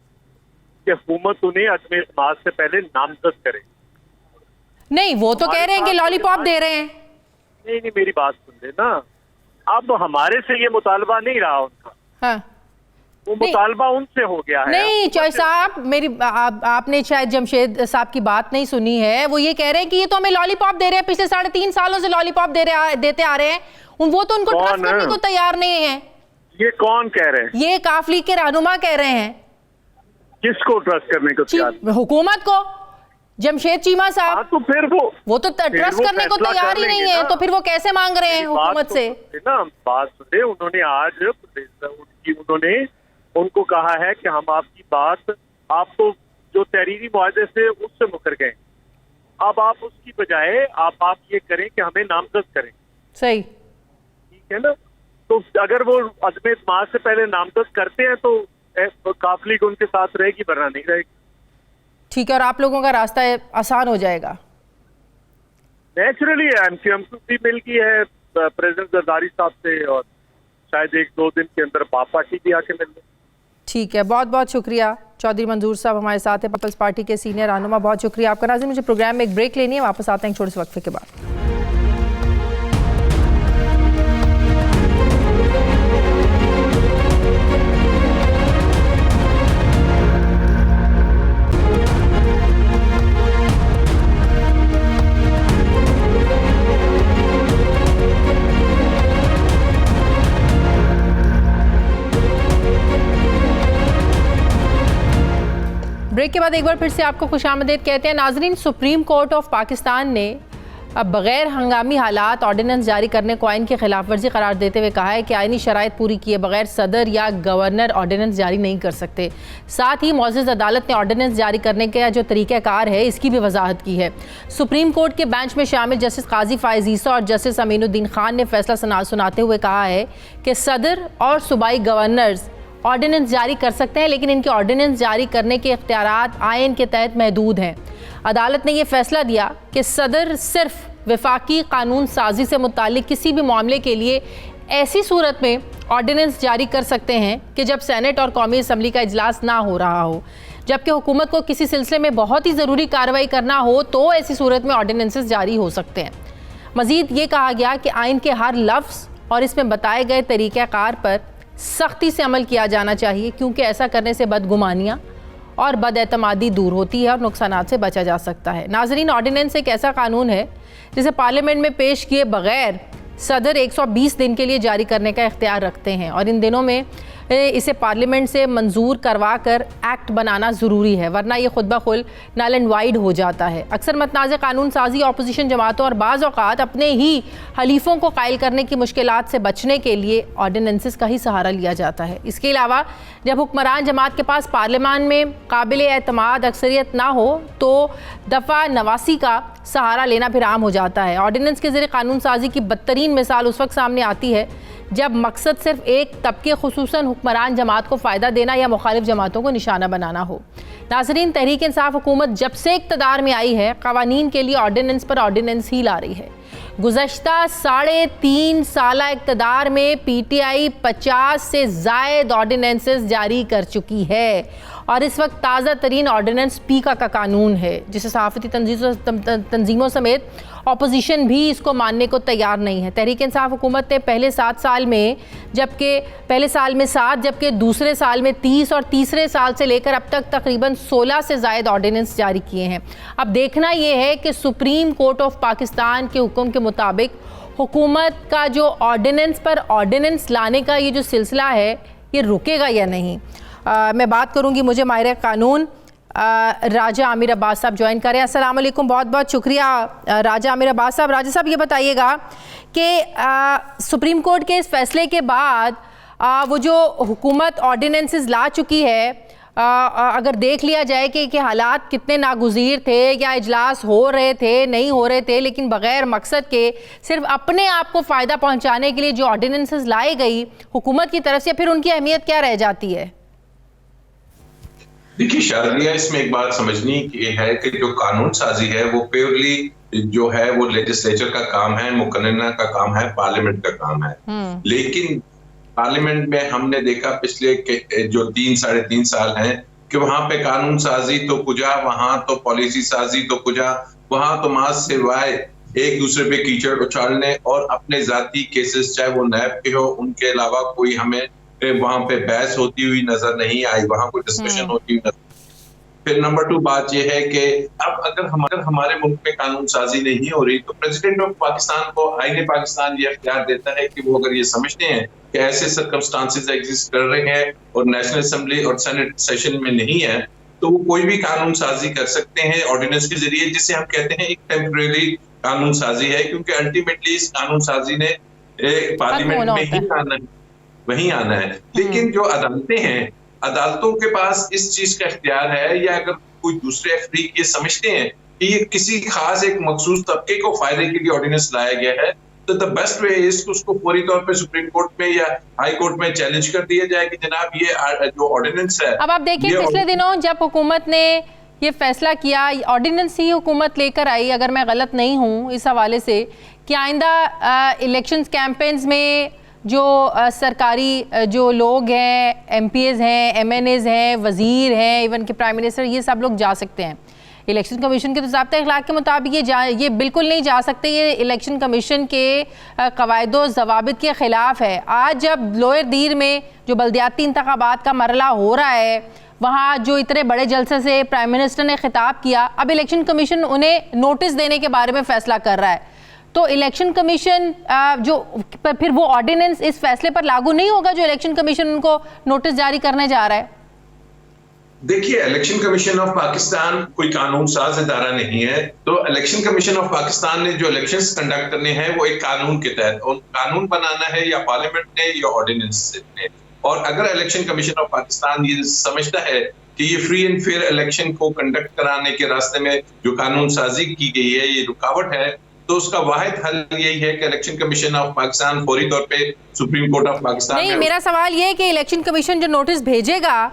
कि हुकूमत उन्हें अदम इत्माद से पहले नामजद करे। नहीं, वो तो कह रहे हैं कि लॉलीपॉप दे रहे हैं। नहीं, मेरी बात सुन लेना। अब हमारे से ये मुतालबा नहीं रहा उनका, हाँ, वो मुतालबा उनसे हो गया है। नहीं चॉइस साहब, मेरी आपने शायद जमशेद साहब की बात नहीं सुनी है। वो ये कह रहे हैं कि ये तो हमें लॉलीपॉप दे रहे हैं, पिछले 3.5 सालों से लॉलीपॉप देते आ रहे हैं। वो तो उनको ट्रस्ट करने को तैयार नहीं है। ये कौन कह रहे हैं? ये काफ लीग के रहनुमा कह रहे हैं। किसको ट्रस्ट करने को तैयार? हुकूमत को, जमशेद चीमा साहब। तो फिर वो तो ट्रस्ट करने को तैयार ही नहीं है, तो फिर वो कैसे मांग रहे हैं हुकूमत से? ना बात सुने, उन्होंने आज उन्होंने उनको कहा है कि हम आपकी बात, आप तो जो तहरीरी मुआहदे से उससे मुकर गए, अब आप उसकी बजाय आप ये करें कि हमें नामजद करें। सही, ठीक है ना? तो अगर वो अदम इत्माद से पहले नामजद करते हैं तो काफ लीग उनके साथ रहेगी, वरना नहीं रहेगी। ठीक है, और आप लोगों का रास्ता आसान हो जाएगा। नेचुरली हमको भी मिल गई है प्रेसिडेंट जरदारी साहब से, और शायद 1-2 दिन के अंदर बाप पार्टी भी आके मिल गई। ठीक है, बहुत बहुत शुक्रिया चौधरी मंजूर साहब हमारे साथ है, पीपल्स पार्टी के सीनियर रहनुमा। बहुत शुक्रिया आपका। नाज़रीन, मुझे प्रोग्राम में एक ब्रेक लेनी है, वापस आते हैं एक छोटे से वक्फे के बाद। ब्रेक के बाद एक बार फिर से आपको खुशामदीद कहते हैं। नाजरीन, सुप्रीम कोर्ट ऑफ पाकिस्तान ने अब बगैर हंगामी हालात ऑर्डिनेंस जारी करने को आइन की खिलाफ वर्जी करार देते हुए कहा है कि आइनी शराइत पूरी किए बगैर सदर या गवर्नर ऑर्डिनेंस जारी नहीं कर सकते। साथ ही मौजूद अदालत ने ऑर्डिनेंस जारी करने का जो तरीक़ाकार है इसकी भी वजाहत की है। सुप्रीम कोर्ट के बेंच में शामिल जस्टिस काजी फ़ाइज़ ईसा और जस्टिस अमीनुद्दीन खान ने फैसला सुनाते हुए कहा है कि सदर और सूबाई गवर्नर्स ऑर्डिनेंस जारी कर सकते हैं, लेकिन इनके ऑर्डिनेंस जारी करने के इख्तियारात आइन के तहत महदूद हैं। अदालत ने यह फैसला दिया कि सदर सिर्फ वफाकी कानून साजी से मुताल्लिक किसी भी मामले के लिए ऐसी सूरत में ऑर्डिनेंस जारी कर सकते हैं कि जब सेनेट और कौमी असम्बली का इजलास ना हो रहा हो, जबकि हुकूमत को किसी सिलसिले में बहुत ही ज़रूरी कार्रवाई करना हो तो ऐसी सूरत में ऑर्डिनेंसेस जारी हो सकते हैं। मज़ीद ये कहा गया कि आइन के हर लफ्ज़ और इसमें बताए गए तरीक़ाकार पर सख्ती से अमल किया जाना चाहिए, क्योंकि ऐसा करने से बदगुमानियाँ और बदएतमादी दूर होती है और नुकसानात से बचा जा सकता है। नाजरीन, ऑर्डिनेंस एक ऐसा कानून है जिसे पार्लियामेंट में पेश किए बगैर सदर 120 दिन के लिए जारी करने का इख्तियार रखते हैं, और इन दिनों में इसे पार्लियामेंट से मंजूर करवा कर एक्ट बनाना ज़रूरी है, वरना ये खुद ब खुद नल एंड वाइड हो जाता है। अक्सर मतनाज़ कानून साजी अपोजिशन जमातों और बाज़ औक़ात अपने ही हलीफों को कायल करने की मुश्किलात से बचने के लिए ऑर्डिनेंसेस का ही सहारा लिया जाता है। इसके अलावा जब हुक्मरान जमात के पास पार्लियामान में काबिल एतमाद अक्सरियत ना हो तो दफ़ा नवासी का सहारा लेना फिर आम हो जाता है। ऑर्डिनेंस के ज़रिए कानून साजी की बदतरीन मिसाल उस वक्त सामने आती है जब मकसद सिर्फ एक तबके खुसूसन हुक्मरान जमात को फ़ायदा देना या मुखालिफ जमातों को निशाना बनाना हो। नाज़रीन, तहरीक इंसाफ हुकूमत जब से इक़्तिदार में आई है क़वानीन के लिए ऑर्डिनेंस पर ऑर्डिनेंस ही ला रही है। गुज़श्ता 3.5 साल इक़्तिदार में PTI 50 से ज़ायद ऑर्डिनेंसेस जारी कर चुकी है, और इस वक्त ताज़ा तरीन ऑर्डिनेंस पीका का कानून है, जिसे सहाफ़ती तंजीमों समेत अपोजिशन भी इसको मानने को तैयार नहीं है। तहरीक इंसाफ हुकूमत ने पहले 7 साल में पहले साल में 7, जबकि दूसरे साल में 30 और तीसरे साल से लेकर अब तक तकरीबन 16 से ज़ायद ऑर्डिनेंस जारी किए हैं। अब देखना यह है कि सुप्रीम कोर्ट ऑफ पाकिस्तान के हुक्म के मुताबिक हुकूमत का जो ऑर्डिनेंस पर ऑर्डिनेंस लाने का ये जो सिलसिला है ये रुकेगा या नहीं। मैं बात करूंगी, मुझे माहिर कानून राजा आमिर अब्बास साहब ज्वाइन करें। अस्सलाम वालेकुम, बहुत बहुत शुक्रिया राजा आमिर अब्बास साहब। राजा साहब, ये बताइएगा कि सुप्रीम कोर्ट के इस फैसले के बाद वो जो हुकूमत ऑर्डिनेंसेस ला चुकी है, अगर देख लिया जाए कि हालात कितने नागुज़ीर थे या इजलास हो रहे थे नहीं हो रहे थे, लेकिन बग़ैर मकसद के सिर्फ अपने आप को फ़ायदा पहुँचाने के लिए जो ऑर्डिनेंसेस लाई गई हुकूमत की तरफ से, फिर उनकी अहमियत क्या रह जाती है? देखिए शारदिया, इसमें एक बात समझनी की है कि जो कानून साजी है वो प्योरली जो है वो लेजिस्लेचर का काम है, मुकन्नना का काम है, पार्लियामेंट का काम है। लेकिन पार्लियामेंट में हमने देखा पिछले जो 3-3.5 साल हैं कि वहां पे कानून साजी तो कुजा, वहां तो पॉलिसी साजी तो कुजा, वहां तो मां सिवाय एक दूसरे पे कीचड़ उछालने और अपने जाती केसेस चाहे वो नैब के हो उनके अलावा कोई हमें वहां पे बहस होती हुई नजर नहीं आई, वहां कोई डिस्कशन होती हुई नजर। फिर नंबर 2 बात यह है कि अब अगर हमारे मुल्क में कानून साजी नहीं हो रही तो प्रेसिडेंट ऑफ पाकिस्तान को आईन पाकिस्तान ये अख्तियार देता है कि वो अगर ये समझते हैं कि ऐसे सर्कमस्टांसेस एग्जिस्ट कर रहे हैं और नेशनल असेंबली और सेनेट सेशन में नहीं है, तो वो कोई भी कानून साजी कर सकते हैं ऑर्डिनेंस के जरिए, जिसे हम कहते हैं एक टेम्परेरी कानून साजी है, क्योंकि अल्टीमेटली इस कानून साजी ने पार्लियामेंट में ही आना है, वही आना है। लेकिन जो अदालतें हैं, अदालतों के पास इस चीज का इख्तियार है, या अगर कोई दूसरे अफरीक ये समझते हैं कि ये किसी खास एक मखसूस तबके को फायदे के लिए ऑर्डिनेंस लाया गया है, तो द बेस्ट वे इज उसको फौरी तौर पे सुप्रीम कोर्ट में या हाई कोर्ट में चैलेंज कर दिया जाए कि जनाब ये जो ऑर्डिनेंस है। अब आप देखिए पिछले दिनों जब हुकूमत ने ये फैसला किया, ऑर्डिनेंस ही हुकूमत लेकर आई, अगर मैं गलत नहीं हूँ इस हवाले से, कि आइंदा इलेक्शंस कैंपेन्स में जो सरकारी जो लोग हैं, एमपीएस हैं, एमएनएस हैं, वज़ीर हैं, इवन के प्राइम मिनिस्टर, ये सब लोग जा सकते हैं। इलेक्शन कमीशन के तो ज़ाब्ता अखलाक के मुताबिक ये बिल्कुल नहीं जा सकते, ये इलेक्शन कमीशन के कवायदो ज़वाबित के ख़िलाफ़ है। आज जब लोअर दीर में जो बल्दियाती इंतखाबात का मरला हो रहा है, वहाँ जो इतने बड़े जलसे से प्राइम मिनिस्टर ने खिताब किया, अब इलेक्शन कमीशन उन्हें नोटिस देने के बारे में फ़ैसला कर रहा है, तो इलेक्शन कमीशन जो फिर वो ऑर्डिनेंस इस फैसले पर लागू नहीं होगा जो इलेक्शन कमीशन उनको नोटिस जारी करने जा रहा है। देखिए, इलेक्शन कमीशन ऑफ पाकिस्तान कोई कानून साज इदारा नहीं है, तो इलेक्शन कमीशन ऑफ पाकिस्तान ने जो इलेक्शंस कंडक्ट करने हैं वो एक कानून के तहत, और कानून बनाना है या पार्लियामेंट ने या ऑर्डिनेंस ने। और अगर इलेक्शन कमीशन ऑफ पाकिस्तान ये समझता है कि ये फ्री एंड फेयर इलेक्शन को कंडक्ट कराने के रास्ते में जो कानून साजी की गई है ये रुकावट है, तो उसका वाहिद हल यही है कि इलेक्शन कमीशन ऑफ पाकिस्तान फौरी तौर पे सुप्रीम कोर्ट ऑफ पाकिस्तान नहीं, मेरा सवाल ये है कि इलेक्शन कमीशन जो नोटिस भेजेगा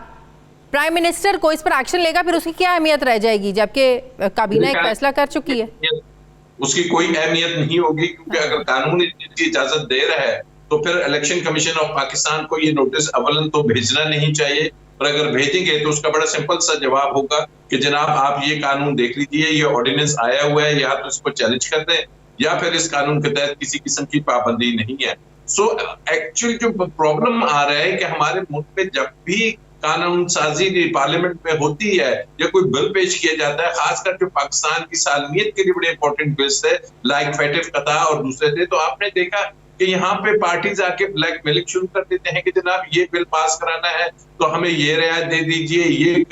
प्राइम मिनिस्टर को, इस पर एक्शन लेगा, फिर उसकी क्या अहमियत रह जाएगी जबकि काबीना एक फैसला कर चुकी है? उसकी कोई अहमियत नहीं होगी, क्योंकि अगर कानून इसकी इजाजत दे रहा है तो फिर इलेक्शन कमीशन ऑफ पाकिस्तान को ये नोटिस अवलन तो भेजना नहीं चाहिए, और अगर भेजेंगे तो उसका बड़ा सिंपल सा जवाब होगा कि जनाब आप ये कानून देख लीजिए, ये ऑर्डिनेंस आया हुआ है, या तो इसको चैलेंज कर दें या फिर इस कानून के तहत किसी किस्म की पाबंदी नहीं है। सो एक्चुअली जो प्रॉब्लम आ रहा है कि हमारे मुल्क में जब भी कानून साजी पार्लियामेंट में होती है या कोई बिल पेश किया जाता है, खासकर जो पाकिस्तान की सालमियत के लिए बड़े इंपॉर्टेंट बिल्स थे लाइक फैटिफ कता और दूसरे थे, तो आपने देखा कि यहाँ पे पार्टीज आके ब्लैक मेलिंग शुरू कर देते हैं कि जनाब ये बिल पास कराना है तो हमें ये रियायत दे दीजिए, ये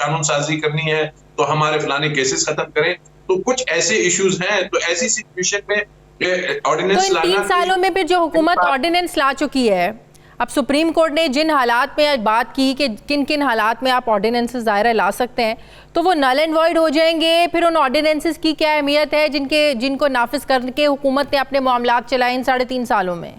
कानून साजी करनी है तो हमारे फलाने केसेस खत्म करें। तो कुछ ऐसे इश्यूज हैं, तो ऐसी सिचुएशन में ऑर्डिनेंस लाना, 3 सालों में फिर जो हुकूमत ऑर्डिनेंस ला चुकी है, अब सुप्रीम कोर्ट ने जिन हालात में बात की कि किन किन हालात में आप ऑर्डिनेंसेस दायरा ला सकते हैं, तो वो नल एंड वॉइड हो जाएंगे। फिर उन ऑर्डिनेंसेस की क्या अहमियत है जिनको नाफिज करके हुकूमत ने अपने मामलात चलाए इन 3.5 सालों में?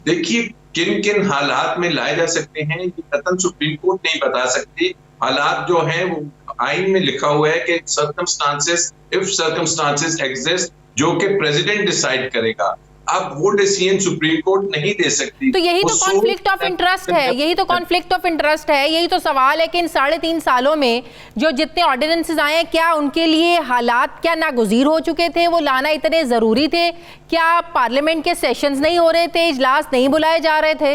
देखिए, किन किन हालात में लाए जा सकते हैं ये कतन सुप्रीम कोर्ट नहीं बता सकती। हालात जो हैं वो आइन में लिखा हुआ है कि सर्कमस्टांसेस, इफ सर्कमस्टांसेस एग्जिस्ट, जो कि प्रेसिडेंट डिसाइड करेगा। अब वो डिसीजन सुप्रीम कोर्ट नहीं दे सकती। तो यही तो कॉन्फ्लिक्ट ऑफ इंटरेस्ट है, यही तो कॉन्फ्लिक्ट ऑफ इंटरेस्ट है, यही तो सवाल है कि इन 3.5 सालों में जो जितने ऑर्डिनेंसेस आए, क्या उनके लिए हालात क्या नागुज़ीर हो चुके थे, वो लाना इतने ज़रूरी थे? क्या पार्लियामेंट के सेशंस नहीं हो रहे थे, इजलास नहीं बुलाए जा रहे थे,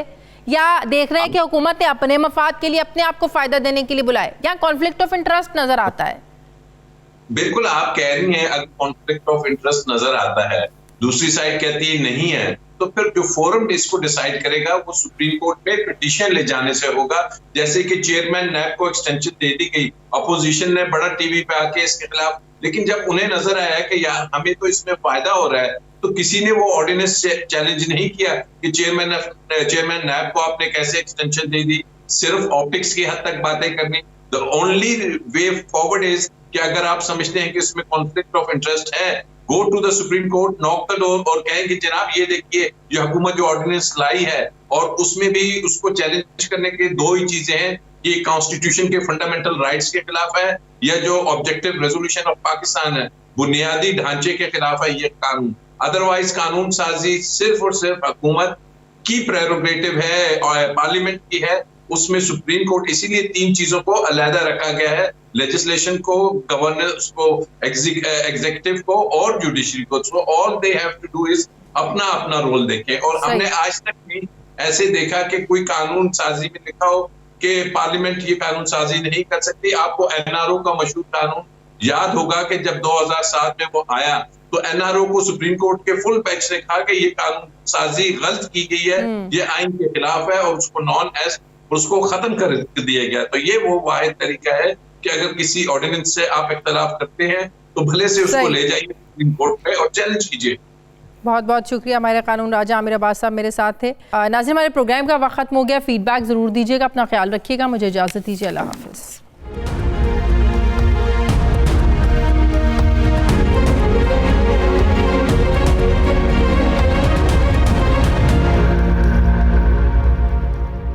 या देख रहे हैं कि हुकूमत ने अपने मफाद के लिए अपने आप को फ़ायदा देने के लिए बुलाए? क्या कॉन्फ्लिक्ट ऑफ इंटरेस्ट नज़र आता है? बिल्कुल आप कह रही हैं, अगर कॉन्फ्लिक्ट ऑफ इंटरेस्ट नजर आता है, दूसरी साइड कहती है नहीं है, तो फिर जो फोरम इसको डिसाइड करेगा वो सुप्रीम कोर्ट पे पिटीशन ले जाने से होगा। जैसे कि चेयरमैन नैब को एक्सटेंशन दे दी गई, अपोजिशन ने बड़ा टीवी पे आके इसके खिलाफ, लेकिन जब उन्हें नजर आया कि यार हमें तो इसमें फायदा हो रहा है, तो किसी ने वो ऑर्डिनेंस चैलेंज नहीं किया कि चेयरमैन नैब को आपने कैसे एक्सटेंशन दे दी, सिर्फ ऑप्टिक्स की हद तक बातें करनी। The only way forward is कि अगर आप समझते हैं कि इसमें कॉन्फ्लिक्ट ऑफ इंटरेस्ट है, go to the supreme court, knock the door और कहेंगे जनाब ये देखिए ये हुकूमत जो ऑर्डिनेंस लाई है, और उसमें भी उसको चैलेंज करने के 2 ही चीजें हैं, ये कॉन्स्टिट्यूशन के फंडामेंटल राइट्स के खिलाफ है, या जो ऑब्जेक्टिव रेजोल्यूशन ऑफ पाकिस्तान है, बुनियादी ढांचे के खिलाफ है ये कानून। अदरवाइज कानून साजी सिर्फ और सिर्फ हुकूमत की प्रेरोगेटिव है और पार्लियामेंट की है, उसमें सुप्रीम कोर्ट इसीलिए 3 चीजों को अलहदा रखा गया है, लेजिस्लेशन को, गवर्नेंस को, एग्जीक्यूटिव को और जुडिशरी को। So all they have to do is अपना अपना रोल देखें। और हमने आज तक भी ऐसे देखा कि कोई कानून साजी में लिखा हो कि पार्लियामेंट ये कानून साजी नहीं कर सकती। आपको एनआरओ का मशहूर कानून याद होगा कि जब 2007 में वो आया तो एनआरओ को सुप्रीम कोर्ट के फुल बेंच ने कहा कि ये कानून साजी गलत की गई है, ये आइन के खिलाफ है और उसको नॉन एस उसको खत्म कर दिया गया। तो ये वो वाहिद तरीका है कि अगर किसी ऑर्डिनेंस से आप इख्तलाफ करते हैं तो भले से उसको ले जाइए सुप्रीम कोर्ट पे और चैलेंज कीजिए। बहुत बहुत शुक्रिया। हमारे कानून राजा आमिर अब्बास साहब मेरे साथ थे। नाज़रीन, हमारे प्रोग्राम का वक्त खत्म हो गया। फीडबैक ज़रूर दीजिएगा, अपना ख्याल रखिएगा। मुझे इजाज़त दीजिए। अल्लाह हाफ़िज़।